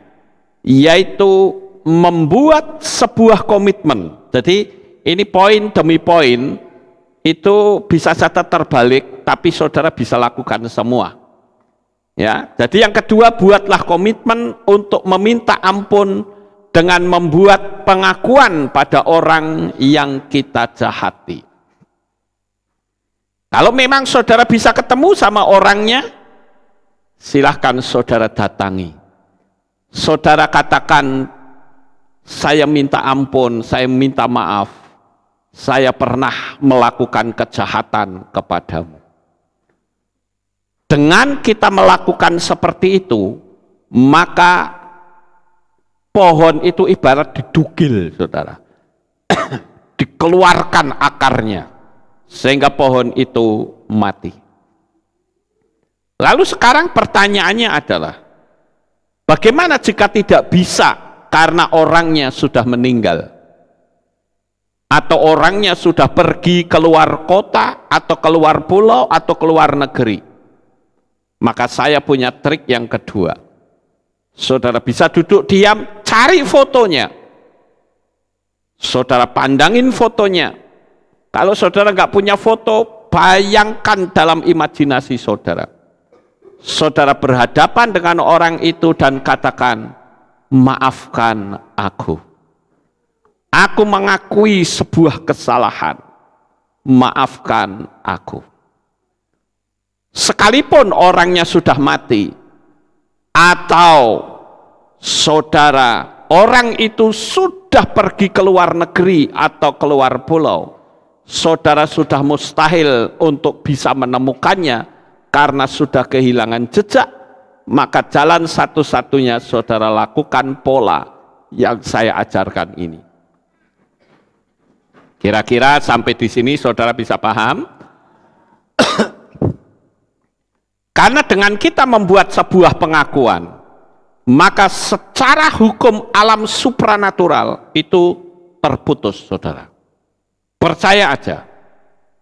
Yaitu membuat sebuah komitmen. Jadi ini poin demi poin, itu bisa saja terbalik, tapi saudara bisa lakukan semua. Ya, jadi yang kedua, buatlah komitmen untuk meminta ampun dengan membuat pengakuan pada orang yang kita jahati. Kalau memang saudara bisa ketemu sama orangnya, silahkan saudara datangi. Saudara katakan, saya minta ampun, saya minta maaf. Saya pernah melakukan kejahatan kepadamu. Dengan kita melakukan seperti itu, maka pohon itu ibarat didugil, saudara. Dikeluarkan akarnya, sehingga pohon itu mati. Lalu sekarang pertanyaannya adalah, bagaimana jika tidak bisa karena orangnya sudah meninggal? Atau orangnya sudah pergi keluar kota, atau keluar pulau, atau keluar negeri. Maka saya punya trik yang kedua. Saudara bisa duduk diam, cari fotonya. Saudara pandangin fotonya. Kalau saudara nggak punya foto, bayangkan dalam imajinasi saudara. Saudara berhadapan dengan orang itu dan katakan, maafkan aku. Aku mengakui sebuah kesalahan, maafkan aku. Sekalipun orangnya sudah mati, atau saudara, orang itu sudah pergi ke luar negeri atau keluar pulau, saudara sudah mustahil untuk bisa menemukannya karena sudah kehilangan jejak, maka jalan satu-satunya saudara lakukan pola yang saya ajarkan ini. Kira-kira sampai di sini saudara bisa paham? Karena dengan kita membuat sebuah pengakuan, maka secara hukum alam supranatural itu terputus, saudara. Percaya aja,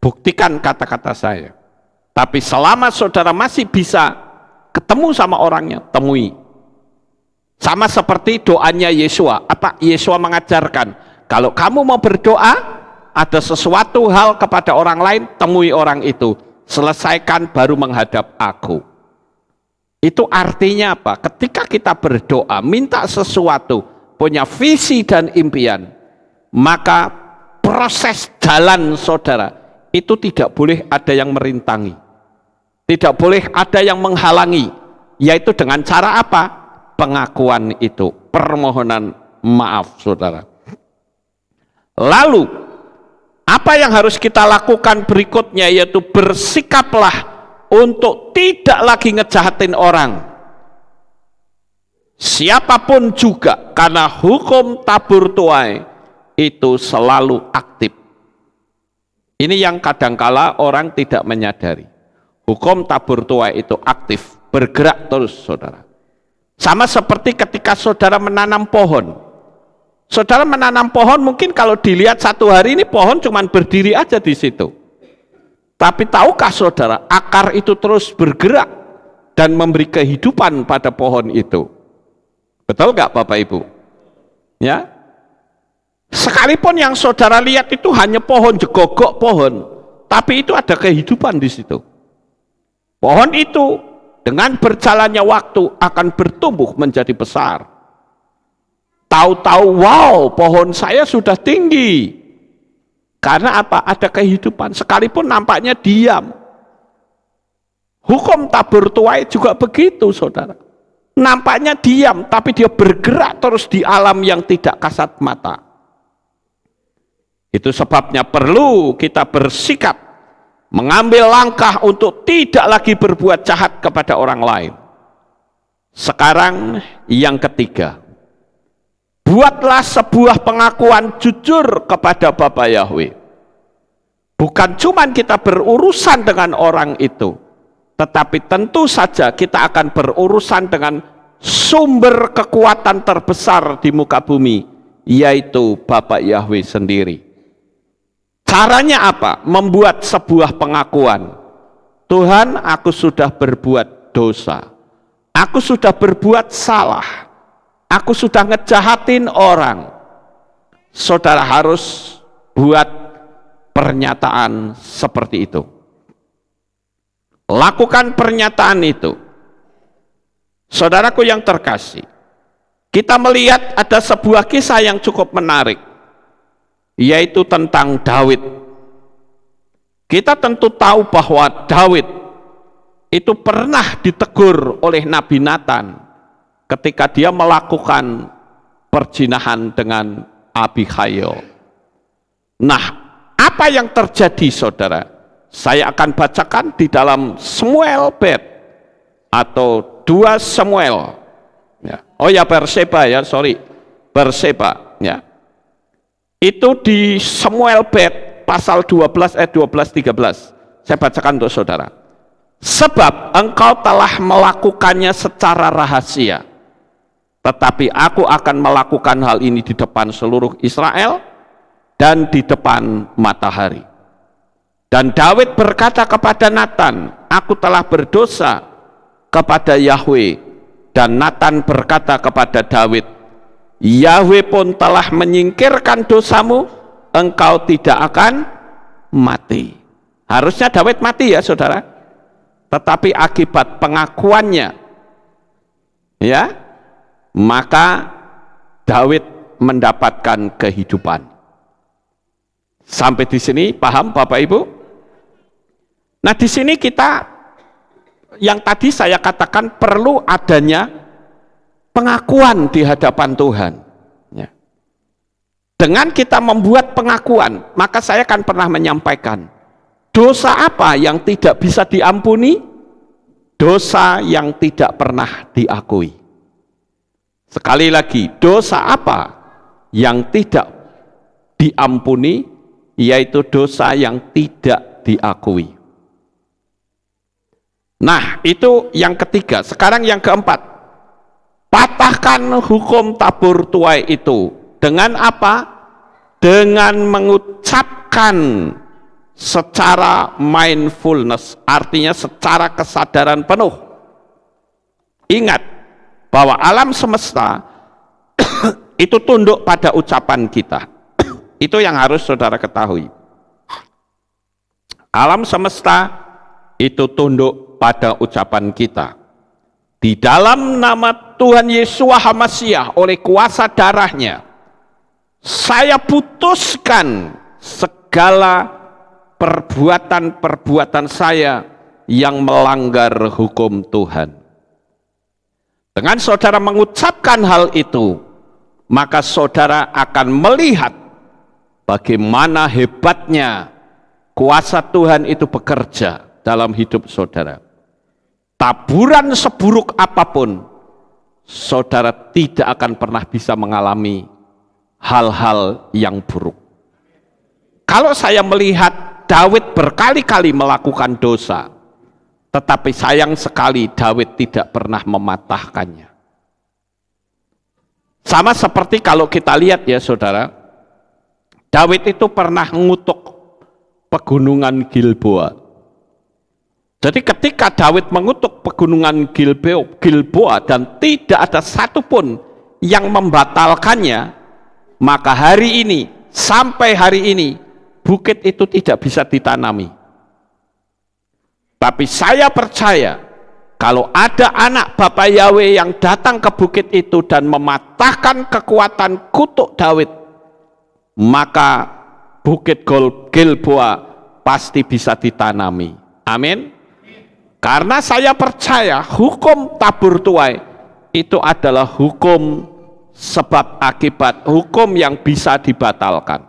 buktikan kata-kata saya. Tapi selama saudara masih bisa ketemu sama orangnya, temui. Sama seperti doanya Yesua. Apa Yesua mengajarkan? Kalau kamu mau berdoa, ada sesuatu hal kepada orang lain, temui orang itu, selesaikan baru menghadap aku. Itu artinya apa? Ketika kita berdoa, minta sesuatu, punya visi dan impian, maka proses jalan saudara, itu tidak boleh ada yang merintangi. Tidak boleh ada yang menghalangi. Yaitu dengan cara apa? Pengakuan itu, permohonan maaf saudara. Lalu, apa yang harus kita lakukan berikutnya? Yaitu bersikaplah untuk tidak lagi ngejahatin orang, siapapun juga, karena hukum tabur tuai itu selalu aktif. Ini yang kadangkala orang tidak menyadari. Hukum tabur tuai itu aktif, bergerak terus saudara. Sama seperti ketika saudara menanam pohon. Saudara menanam pohon, mungkin kalau dilihat satu hari ini pohon cuman berdiri aja di situ. Tapi tahukah saudara, akar itu terus bergerak dan memberi kehidupan pada pohon itu. Betul nggak Bapak Ibu? Ya. Sekalipun yang saudara lihat itu hanya pohon, jegogok pohon, tapi itu ada kehidupan di situ. Pohon itu dengan berjalannya waktu akan bertumbuh menjadi besar. Tahu-tahu, wow, pohon saya sudah tinggi. Karena apa? Ada kehidupan, sekalipun nampaknya diam. Hukum tabur tuai juga begitu saudara. Nampaknya diam, tapi dia bergerak terus di alam yang tidak kasat mata. Itu sebabnya perlu kita bersikap, mengambil langkah untuk tidak lagi berbuat jahat kepada orang lain. Sekarang yang ketiga, buatlah sebuah pengakuan jujur kepada Bapa Yahweh. Bukan cuma kita berurusan dengan orang itu, tetapi tentu saja kita akan berurusan dengan sumber kekuatan terbesar di muka bumi, yaitu Bapa Yahweh sendiri. Caranya apa? Membuat sebuah pengakuan. Tuhan, aku sudah berbuat dosa. Aku sudah berbuat salah. Aku sudah ngejahatin orang. Saudara harus buat pernyataan seperti itu. Lakukan pernyataan itu. Saudaraku yang terkasih, kita melihat ada sebuah kisah yang cukup menarik, yaitu tentang Daud. Kita tentu tahu bahwa Daud itu pernah ditegur oleh Nabi Nathan ketika dia melakukan perzinahan dengan Abihail. Nah, apa yang terjadi saudara? Saya akan bacakan di dalam Samuel Bet atau 2 Samuel. Ya. Oh ya, Berseba ya, sorry. Berseba ya. Itu di Samuel Bet pasal 12 ayat 12-13. Saya bacakan untuk saudara. Sebab engkau telah melakukannya secara rahasia, tetapi aku akan melakukan hal ini di depan seluruh Israel dan di depan matahari. Dan Daud berkata kepada Nathan, aku telah berdosa kepada Yahweh. Dan Nathan berkata kepada Daud, Yahweh pun telah menyingkirkan dosamu, engkau tidak akan mati. Harusnya Daud mati ya saudara, tetapi akibat pengakuannya, ya, maka Daud mendapatkan kehidupan. Sampai di sini paham Bapak Ibu? Nah, di sini kita yang tadi saya katakan perlu adanya pengakuan di hadapan Tuhan. Ya. Dengan kita membuat pengakuan, maka saya akan pernah menyampaikan, dosa apa yang tidak bisa diampuni? Dosa yang tidak pernah diakui. Sekali lagi, dosa apa yang tidak diampuni? Yaitu dosa yang tidak diakui. Nah, itu yang ketiga. Sekarang yang keempat, patahkan hukum tabur tuai itu dengan apa? Dengan mengucapkan secara mindfulness, artinya secara kesadaran penuh. Ingat bahwa alam semesta itu tunduk pada ucapan kita. Itu yang harus saudara ketahui. Alam semesta itu tunduk pada ucapan kita. Di dalam nama Tuhan Yesus HaMasiah, oleh kuasa darahnya, saya putuskan segala perbuatan-perbuatan saya yang melanggar hukum Tuhan. Dengan saudara mengucapkan hal itu, maka saudara akan melihat bagaimana hebatnya kuasa Tuhan itu bekerja dalam hidup saudara. Taburan seburuk apapun, saudara tidak akan pernah bisa mengalami hal-hal yang buruk. Kalau saya melihat Daud berkali-kali melakukan dosa, tetapi sayang sekali Daud tidak pernah mematahkannya. Sama seperti kalau kita lihat ya saudara, Daud itu pernah mengutuk pegunungan Gilboa. Jadi ketika Daud mengutuk pegunungan Gilboa dan tidak ada satupun yang membatalkannya, maka hari ini, sampai hari ini, bukit itu tidak bisa ditanami. Tapi saya percaya, kalau ada anak Bapa Yahweh yang datang ke bukit itu dan mematahkan kekuatan kutuk Daud, maka bukit Gilboa pasti bisa ditanami. Amin. Karena saya percaya hukum tabur tuai itu adalah hukum sebab akibat, hukum yang bisa dibatalkan.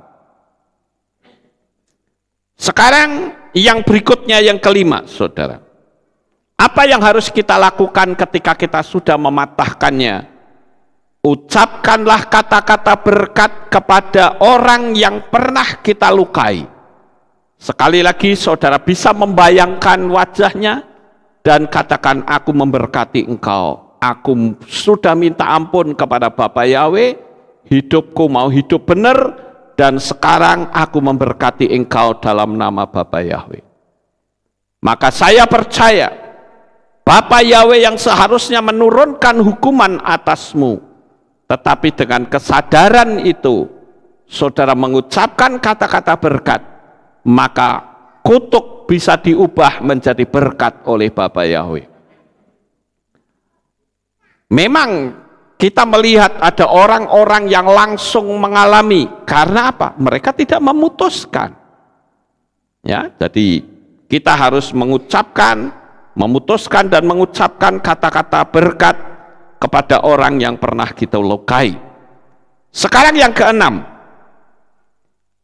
Sekarang yang berikutnya, yang kelima, saudara. Apa yang harus kita lakukan ketika kita sudah mematahkannya? Ucapkanlah kata-kata berkat kepada orang yang pernah kita lukai. Sekali lagi saudara bisa membayangkan wajahnya dan katakan, aku memberkati engkau. Aku sudah minta ampun kepada Bapa Yahweh, hidupku mau hidup benar, dan sekarang aku memberkati engkau dalam nama Bapa Yahweh. Maka saya percaya, Bapa Yahweh yang seharusnya menurunkan hukuman atasmu, tetapi dengan kesadaran itu, saudara mengucapkan kata-kata berkat, maka kutuk bisa diubah menjadi berkat oleh Bapa Yahweh. Memang kita melihat ada orang-orang yang langsung mengalami, karena apa? Mereka tidak memutuskan. Ya, jadi kita harus memutuskan dan mengucapkan kata-kata berkat kepada orang yang pernah kita lukai. Sekarang yang keenam.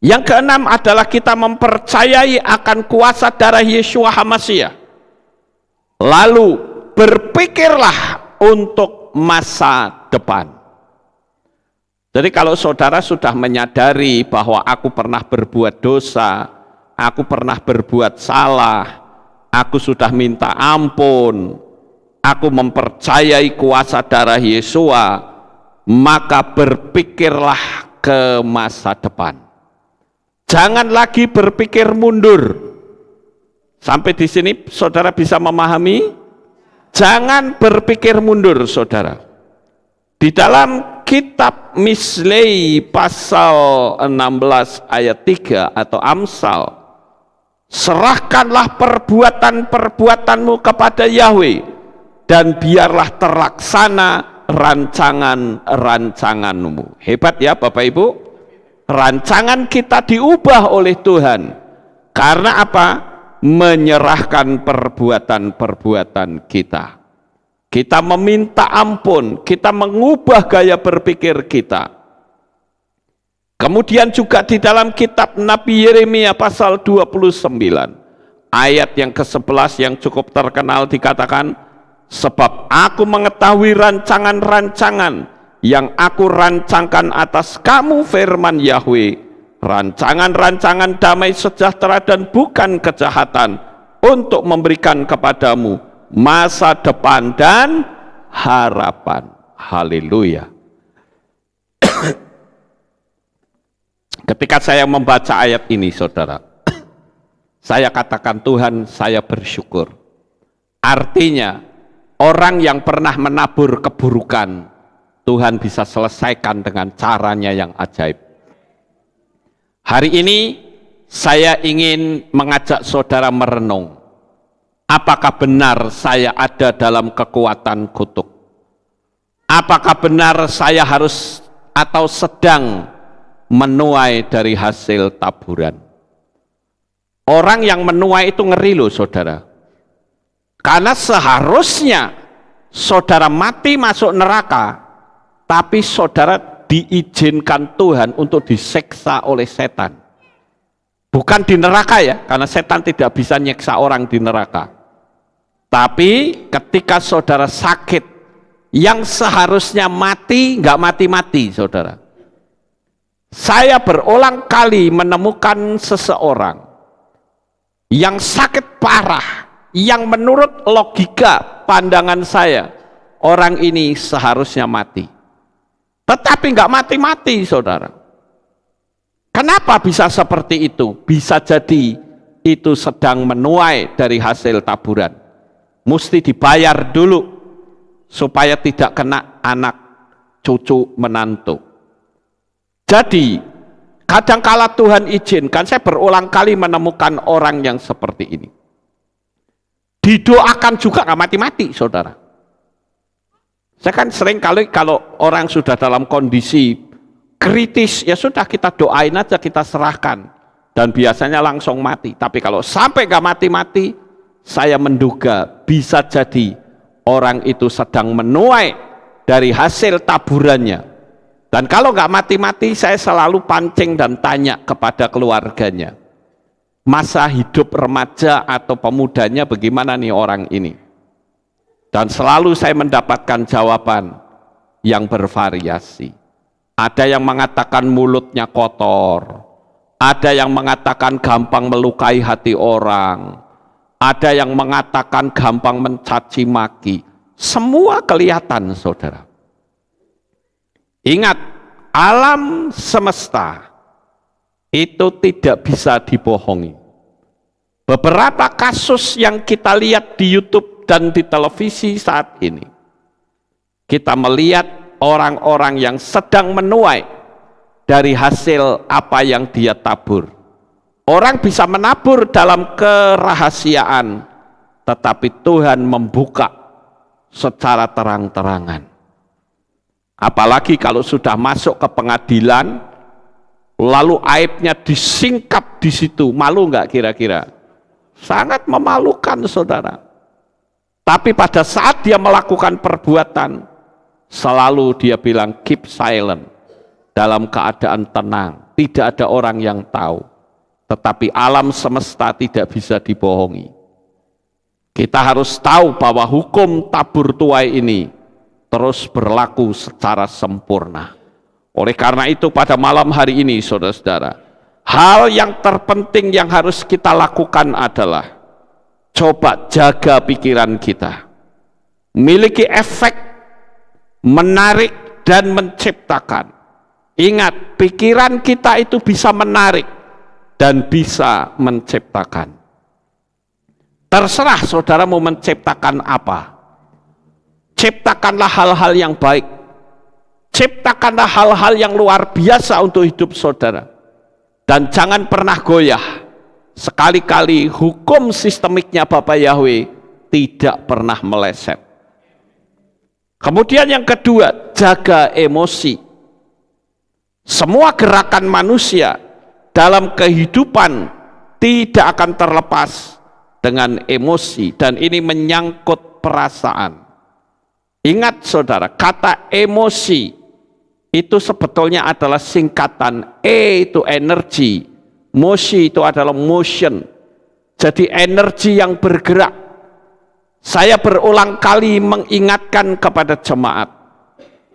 Yang keenam adalah kita mempercayai akan kuasa darah Yesus HaMasiah. Lalu berpikirlah untuk masa depan. Jadi kalau saudara sudah menyadari bahwa aku pernah berbuat dosa, aku pernah berbuat salah, aku sudah minta ampun, aku mempercayai kuasa darah Yesua, maka berpikirlah ke masa depan. Jangan lagi berpikir mundur. Sampai di sini saudara bisa memahami? Jangan berpikir mundur, saudara. Di dalam kitab Mislei pasal 16 ayat 3 atau Amsal, serahkanlah perbuatan-perbuatanmu kepada Yahweh, dan biarlah terlaksana rancangan-rancanganmu. Hebat ya Bapak Ibu. Rancangan kita diubah oleh Tuhan. Karena apa? Menyerahkan perbuatan-perbuatan kita. Kita meminta ampun, kita mengubah gaya berpikir kita. Kemudian juga di dalam kitab Nabi Yeremia pasal 29, ayat yang ke-11 yang cukup terkenal dikatakan, sebab aku mengetahui rancangan-rancangan yang aku rancangkan atas kamu, firman Yahweh, rancangan-rancangan damai sejahtera dan bukan kejahatan, untuk memberikan kepadamu masa depan dan harapan. Haleluya. Ketika saya membaca ayat ini, saudara, saya katakan, Tuhan, saya bersyukur. Artinya, orang yang pernah menabur keburukan, Tuhan bisa selesaikan dengan caranya yang ajaib. Hari ini saya ingin mengajak saudara merenung. Apakah benar saya ada dalam kekuatan kutuk? Apakah benar saya harus atau sedang menuai dari hasil taburan? Orang yang menuai itu ngeri loh saudara. Karena seharusnya saudara mati masuk neraka, tapi saudara diizinkan Tuhan untuk diseksa oleh setan. Bukan di neraka ya, karena setan tidak bisa nyeksa orang di neraka. Tapi ketika saudara sakit, yang seharusnya mati, nggak mati-mati saudara. Saya berulang kali menemukan seseorang yang sakit parah, yang menurut logika pandangan saya, orang ini seharusnya mati. Tetapi nggak mati-mati saudara. Kenapa bisa seperti itu? Bisa jadi itu sedang menuai dari hasil taburan. Mesti dibayar dulu supaya tidak kena anak cucu menantu. Jadi kadangkala Tuhan izinkan, saya berulang kali menemukan orang yang seperti ini. Didoakan juga nggak mati-mati saudara. Saya kan sering kali kalau orang sudah dalam kondisi kritis, ya sudah kita doain aja, kita serahkan. Dan biasanya langsung mati. Tapi kalau sampai nggak mati-mati, saya menduga bisa jadi orang itu sedang menuai dari hasil taburannya. Dan kalau nggak mati-mati, saya selalu pancing dan tanya kepada keluarganya, masa hidup remaja atau pemudanya bagaimana nih orang ini? Dan selalu saya mendapatkan jawaban yang bervariasi. Ada yang mengatakan mulutnya kotor, ada yang mengatakan gampang melukai hati orang, ada yang mengatakan gampang mencaci maki. Semua kelihatan saudara. Ingat, alam semesta itu tidak bisa dibohongi. Beberapa kasus yang kita lihat di YouTube dan di televisi saat ini, kita melihat orang-orang yang sedang menuai dari hasil apa yang dia tabur. Orang bisa menabur dalam kerahasiaan, tetapi Tuhan membuka secara terang-terangan. Apalagi kalau sudah masuk ke pengadilan, lalu aibnya disingkap di situ, malu nggak kira-kira? Sangat memalukan saudara. Tapi pada saat dia melakukan perbuatan, selalu dia bilang keep silent, dalam keadaan tenang, tidak ada orang yang tahu. Tetapi alam semesta tidak bisa dibohongi. Kita harus tahu bahwa hukum tabur tuai ini terus berlaku secara sempurna. Oleh karena itu pada malam hari ini saudara-saudara, hal yang terpenting yang harus kita lakukan adalah coba jaga pikiran kita. Miliki efek menarik dan menciptakan. Ingat, pikiran kita itu bisa menarik dan bisa menciptakan. Terserah saudara mau menciptakan apa. Ciptakanlah hal-hal yang baik. Ciptakanlah hal-hal yang luar biasa untuk hidup saudara. Dan jangan pernah goyah. Sekali-kali hukum sistemiknya Bapa Yahweh tidak pernah meleset. Kemudian yang kedua, jaga emosi. Semua gerakan manusia dalam kehidupan tidak akan terlepas dengan emosi, dan ini menyangkut perasaan. Ingat saudara, kata emosi itu sebetulnya adalah singkatan. E itu energi, mosi itu adalah motion, jadi energi yang bergerak. Saya berulang kali mengingatkan kepada jemaat,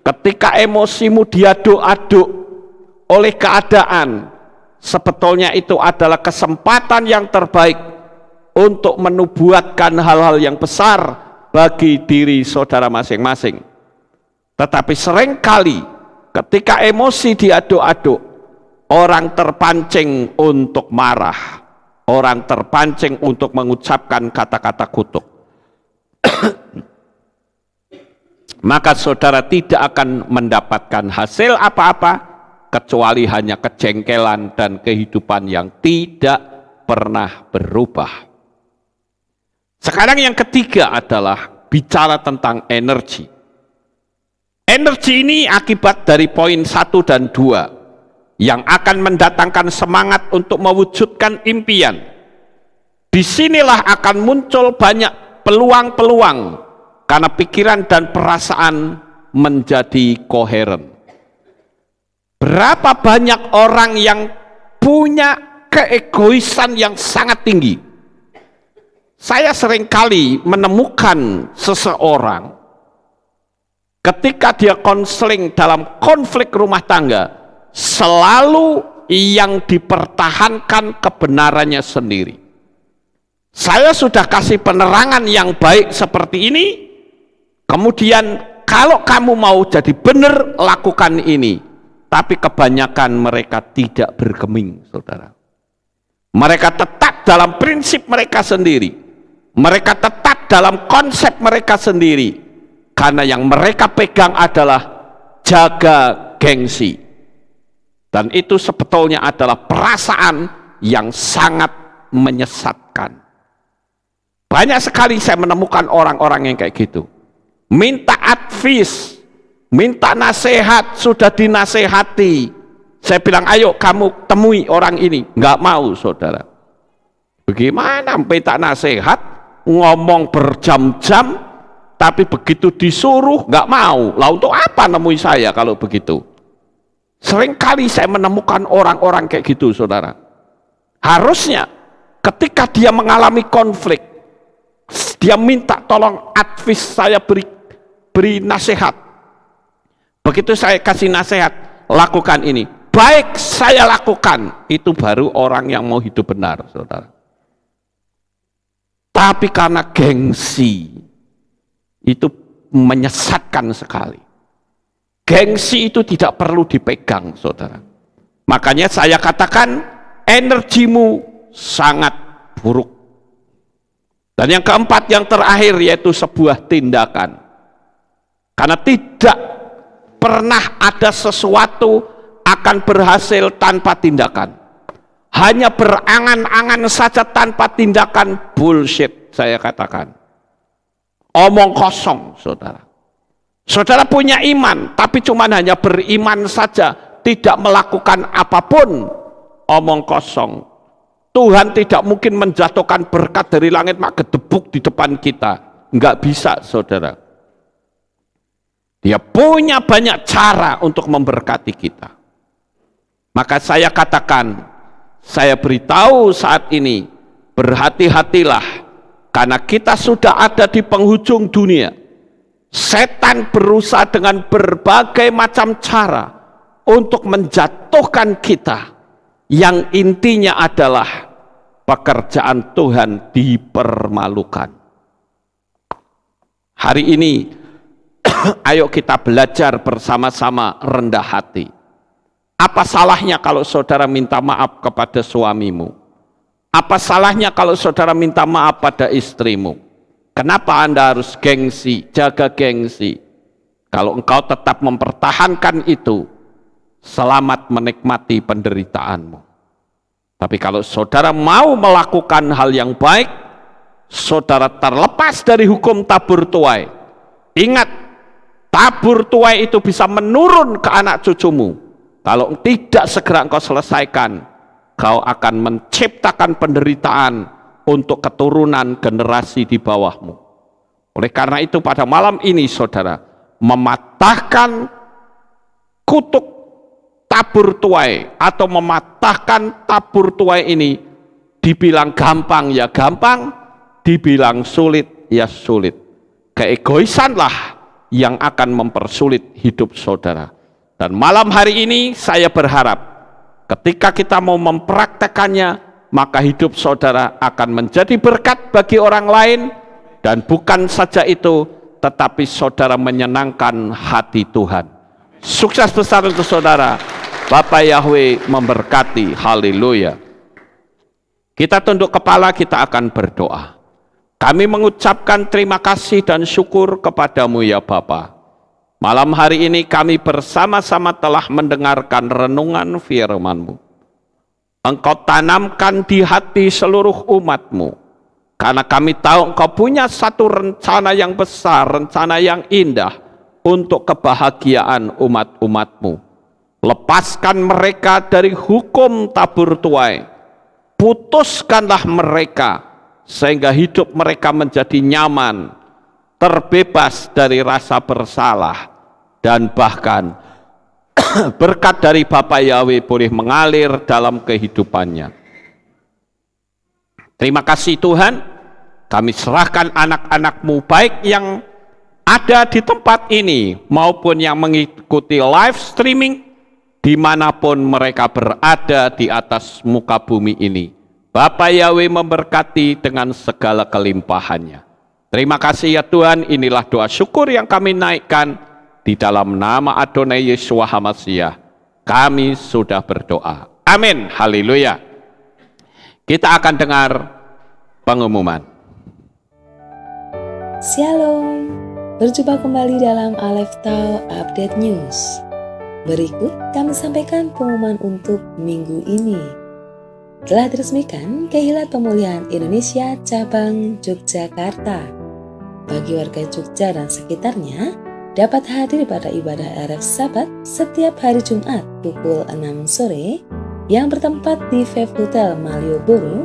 ketika emosimu diaduk-aduk oleh keadaan, sebetulnya itu adalah kesempatan yang terbaik untuk menubuatkan hal-hal yang besar bagi diri saudara masing-masing. Tetapi seringkali ketika emosi diaduk-aduk, orang terpancing untuk marah, orang terpancing untuk mengucapkan kata-kata kutuk. Maka saudara tidak akan mendapatkan hasil apa-apa kecuali hanya kejengkelan dan kehidupan yang tidak pernah berubah. Sekarang yang ketiga adalah bicara tentang energi. Energi ini akibat dari poin 1 dan 2 yang akan mendatangkan semangat untuk mewujudkan impian. Disinilah akan muncul banyak peluang-peluang karena pikiran dan perasaan menjadi koheren. Berapa banyak orang yang punya keegoisan yang sangat tinggi. Saya seringkali menemukan seseorang ketika dia konseling dalam konflik rumah tangga, selalu yang dipertahankan kebenarannya sendiri. Saya sudah kasih penerangan yang baik seperti ini, kemudian kalau kamu mau jadi benar, lakukan ini. Tapi kebanyakan mereka tidak bergeming, saudara. Mereka tetap dalam prinsip mereka sendiri. Mereka tetap dalam konsep mereka sendiri. Karena yang mereka pegang adalah jaga gengsi. Dan itu sebetulnya adalah perasaan yang sangat menyesatkan. Banyak sekali saya menemukan orang-orang yang kayak gitu. Minta advice, minta nasihat, sudah dinasehati. Saya bilang, ayo kamu temui orang ini. Nggak mau, saudara. Bagaimana minta nasihat, ngomong berjam-jam, tapi begitu disuruh, nggak mau. Lah untuk apa nemui saya kalau begitu? Seringkali saya menemukan orang-orang kayak gitu, saudara. Harusnya ketika dia mengalami konflik, dia minta tolong advice, saya beri nasihat. Begitu saya kasih nasihat, lakukan ini. Baik, saya lakukan. Itu baru orang yang mau hidup benar, saudara. Tapi karena gengsi, itu menyesatkan sekali. Gengsi itu tidak perlu dipegang, saudara. Makanya saya katakan, energimu sangat buruk. Dan yang keempat, yang terakhir, yaitu sebuah tindakan. Karena tidak pernah ada sesuatu akan berhasil tanpa tindakan. Hanya berangan-angan saja tanpa tindakan, bullshit, saya katakan. Omong kosong, saudara. Saudara punya iman, tapi cuma hanya beriman saja, tidak melakukan apapun, omong kosong. Tuhan tidak mungkin menjatuhkan berkat dari langit mak gedebuk di depan kita. Enggak bisa, saudara. Dia punya banyak cara untuk memberkati kita. Maka saya katakan, saya beritahu saat ini, berhati-hatilah, karena kita sudah ada di penghujung dunia. Setan berusaha dengan berbagai macam cara untuk menjatuhkan kita, yang intinya adalah pekerjaan Tuhan dipermalukan. Hari ini ayo kita belajar bersama-sama rendah hati. Apa salahnya kalau saudara minta maaf kepada suamimu? Apa salahnya kalau saudara minta maaf pada istrimu? Kenapa Anda harus gengsi, jaga gengsi? Kalau engkau tetap mempertahankan itu, selamat menikmati penderitaanmu. Tapi kalau saudara mau melakukan hal yang baik, saudara terlepas dari hukum tabur tuai. Ingat, tabur tuai itu bisa menurun ke anak cucumu. Kalau tidak segera engkau selesaikan, kau akan menciptakan penderitaan untuk keturunan generasi di bawahmu. Oleh karena itu pada malam ini saudara, mematahkan kutuk tabur tuai atau mematahkan tabur tuai ini dibilang gampang ya gampang, dibilang sulit ya sulit. Keegoisanlah yang akan mempersulit hidup saudara. Dan malam hari ini saya berharap ketika kita mau mempraktekannya, maka hidup saudara akan menjadi berkat bagi orang lain, dan bukan saja itu, tetapi saudara menyenangkan hati Tuhan. Sukses besar untuk saudara. Bapak Yahweh memberkati. Haleluya. Kita tunduk kepala, kita akan berdoa. Kami mengucapkan terima kasih dan syukur kepadamu ya Bapa. Malam hari ini kami bersama-sama telah mendengarkan renungan firman-Mu. Engkau tanamkan di hati seluruh umat-Mu Karena kami tahu Engkau punya satu rencana yang besar, rencana yang indah untuk kebahagiaan umat-umat-Mu. Lepaskan mereka dari hukum tabur tuai. Putuskanlah mereka sehingga hidup mereka menjadi nyaman, terbebas dari rasa bersalah, dan bahkan berkat dari Bapa Yahweh boleh mengalir dalam kehidupannya. Terima kasih Tuhan, kami serahkan anak-anak-Mu baik yang ada di tempat ini maupun yang mengikuti live streaming dimanapun mereka berada di atas muka bumi ini. Bapa Yahweh memberkati dengan segala kelimpahannya. Terima kasih ya Tuhan, inilah doa syukur yang kami naikkan di dalam nama Adonai Yeshua HaMashiach. Kami sudah berdoa. Amin. Haleluya. Kita akan dengar pengumuman. Shalom, berjumpa kembali dalam Aleph Tau Update News. Berikut kami sampaikan pengumuman untuk minggu ini. Telah diresmikan Kehilat Pemulihan Indonesia Cabang Yogyakarta. Bagi warga Jogja dan sekitarnya, dapat hadir pada ibadah Araf Sabat setiap hari Jumat pukul 6 sore yang bertempat di Veve Hotel Malioboro,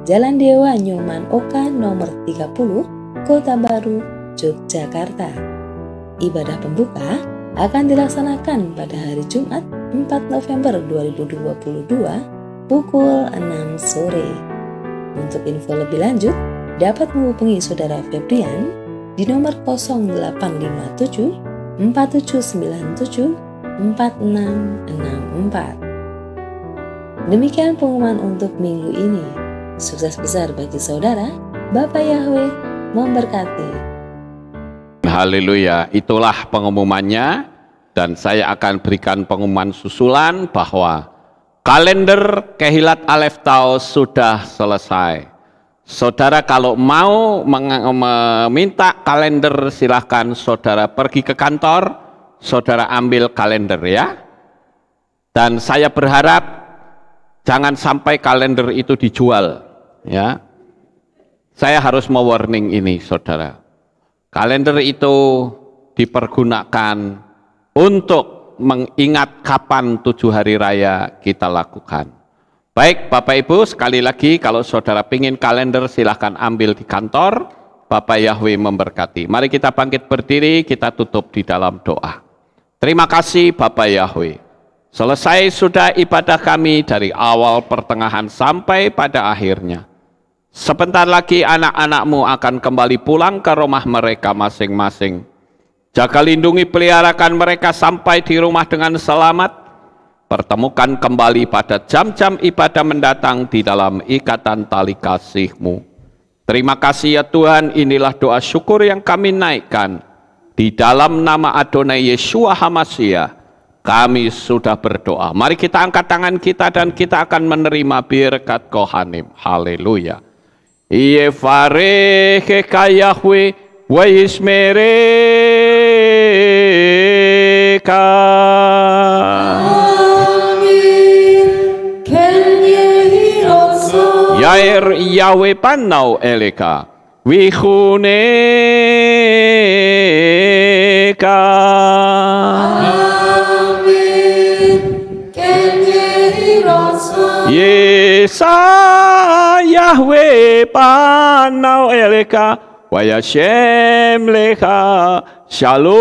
Jalan Dewa Nyoman Oka nomor 30, Kota Baru, Yogyakarta. Ibadah pembuka akan dilaksanakan pada hari Jumat 4 November 2022 pukul 6 sore. Untuk info lebih lanjut, dapat menghubungi Saudara Febrian di nomor 0857 4797 4664. Demikian pengumuman untuk minggu ini. Sukses besar bagi saudara. Bapa Yahweh memberkati. Haleluya, itulah pengumumannya, dan saya akan berikan pengumuman susulan bahwa kalender Kehilat Aleph Tau sudah selesai. Saudara kalau mau meminta kalender, silahkan saudara pergi ke kantor, saudara ambil kalender ya. Dan saya berharap jangan sampai kalender itu dijual ya. Saya harus mewarning ini saudara. Kalender itu dipergunakan untuk mengingat kapan 7 hari raya kita lakukan. Baik Bapak Ibu, sekali lagi kalau saudara ingin kalender silahkan ambil di kantor. Bapak Yahweh memberkati. Mari kita bangkit berdiri, kita tutup di dalam doa. Terima kasih Bapak Yahweh. Selesai sudah ibadah kami dari awal, pertengahan sampai pada akhirnya. Sebentar lagi anak-anak-Mu akan kembali pulang ke rumah mereka masing-masing. Jaga lindungi peliharakan mereka sampai di rumah dengan selamat. Pertemukan kembali pada jam-jam ibadah mendatang di dalam ikatan tali kasih-Mu. Terima kasih ya Tuhan, inilah doa syukur yang kami naikkan. Di dalam nama Adonai Yeshua HaMashiach, kami sudah berdoa. Mari kita angkat tangan kita dan kita akan menerima berkat Kohanim. Haleluya. Yevarech Yahweh wa yismereka. Yair Yahweh panau eleka wihuneka. Amin. Yesa Yahweh panau eleka wa yashem lecha shalom.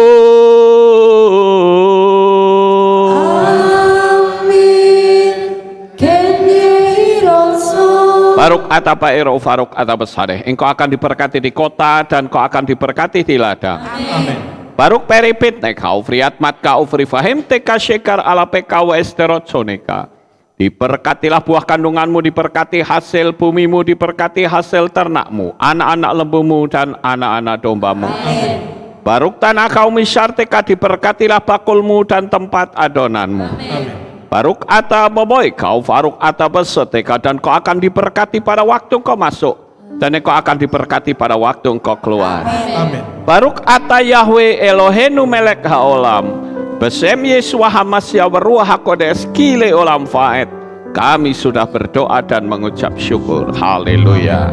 Baruk atapa ero faruk atapa sadeh. Engkau akan diberkati di kota dan kau akan diberkati di ladang. Amin. Baruk peripit nekau friat mat kau frifahim teka shekar ala peka wa esterot soneka. Diberkatilah buah kandunganmu, diberkati hasil bumimu, diberkati hasil ternakmu, anak-anak lembumu dan anak-anak dombamu. Amin. Baruk tanah kau misyarteka, diberkatilah bakulmu dan tempat adonanmu. Amin. Baruk ata boboy kau faruk ata beseteka, dan kau akan diberkati pada waktu kau masuk dan kau akan diberkati pada waktu engkau keluar. Amin. Baruk ata Yahweh Elohenu melek haolam besem Yeshua HaMashiach wa ruach hakodes kile olam faet Kami sudah berdoa dan mengucap syukur. Haleluya.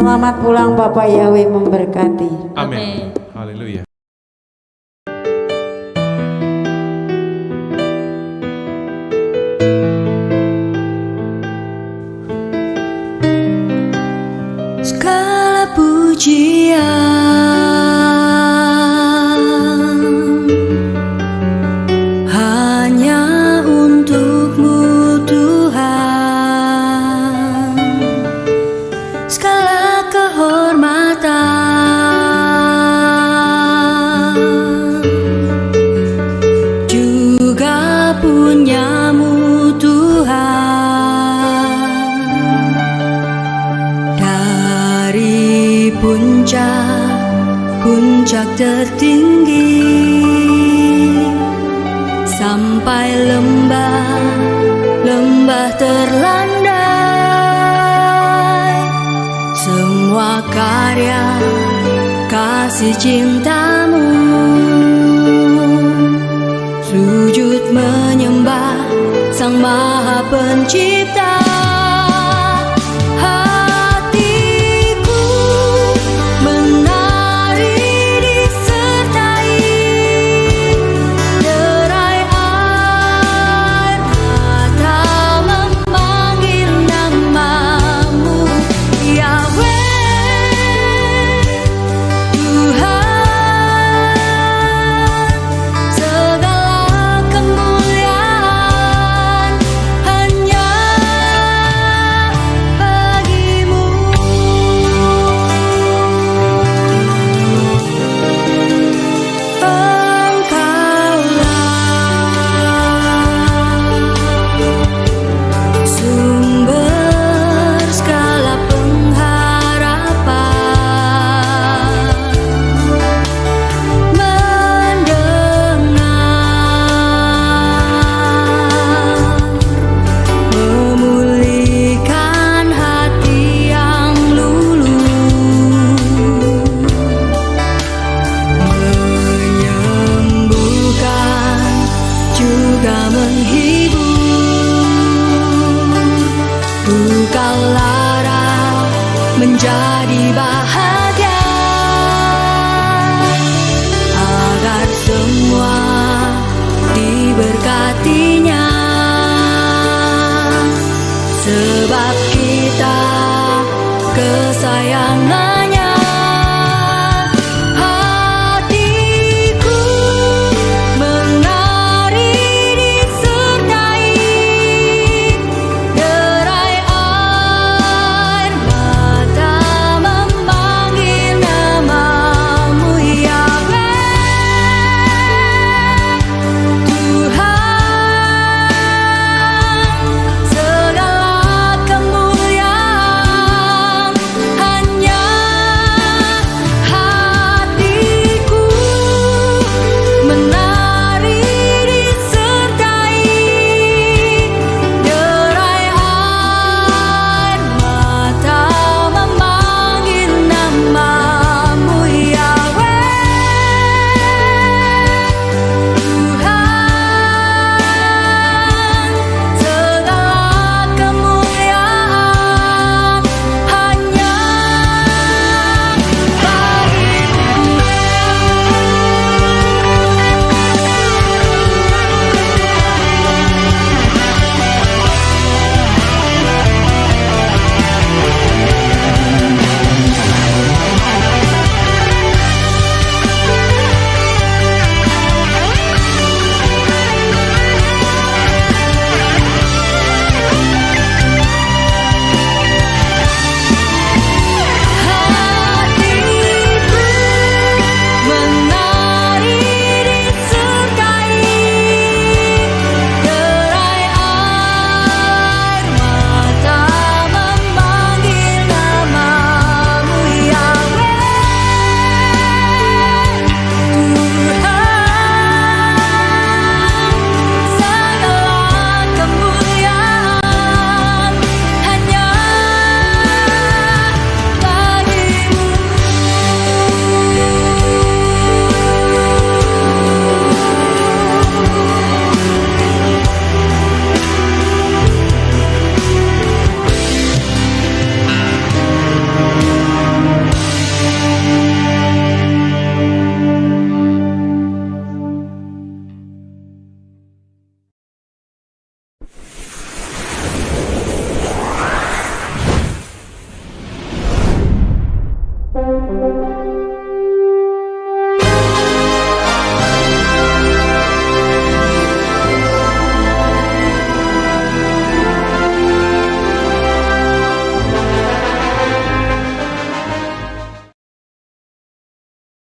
Selamat pulang, Bapak Yahweh memberkati. Amin. Haleluya. Segala pujian hanya untuk-Mu Tuhan, segala kehormatan juga punya-Mu Tuhan. Dari puncak tertinggi sampai lembah terlandai, semua karya kasih cinta-Mu, sujud menyembah Sang Maha Pencipta. Menjadi bahagia.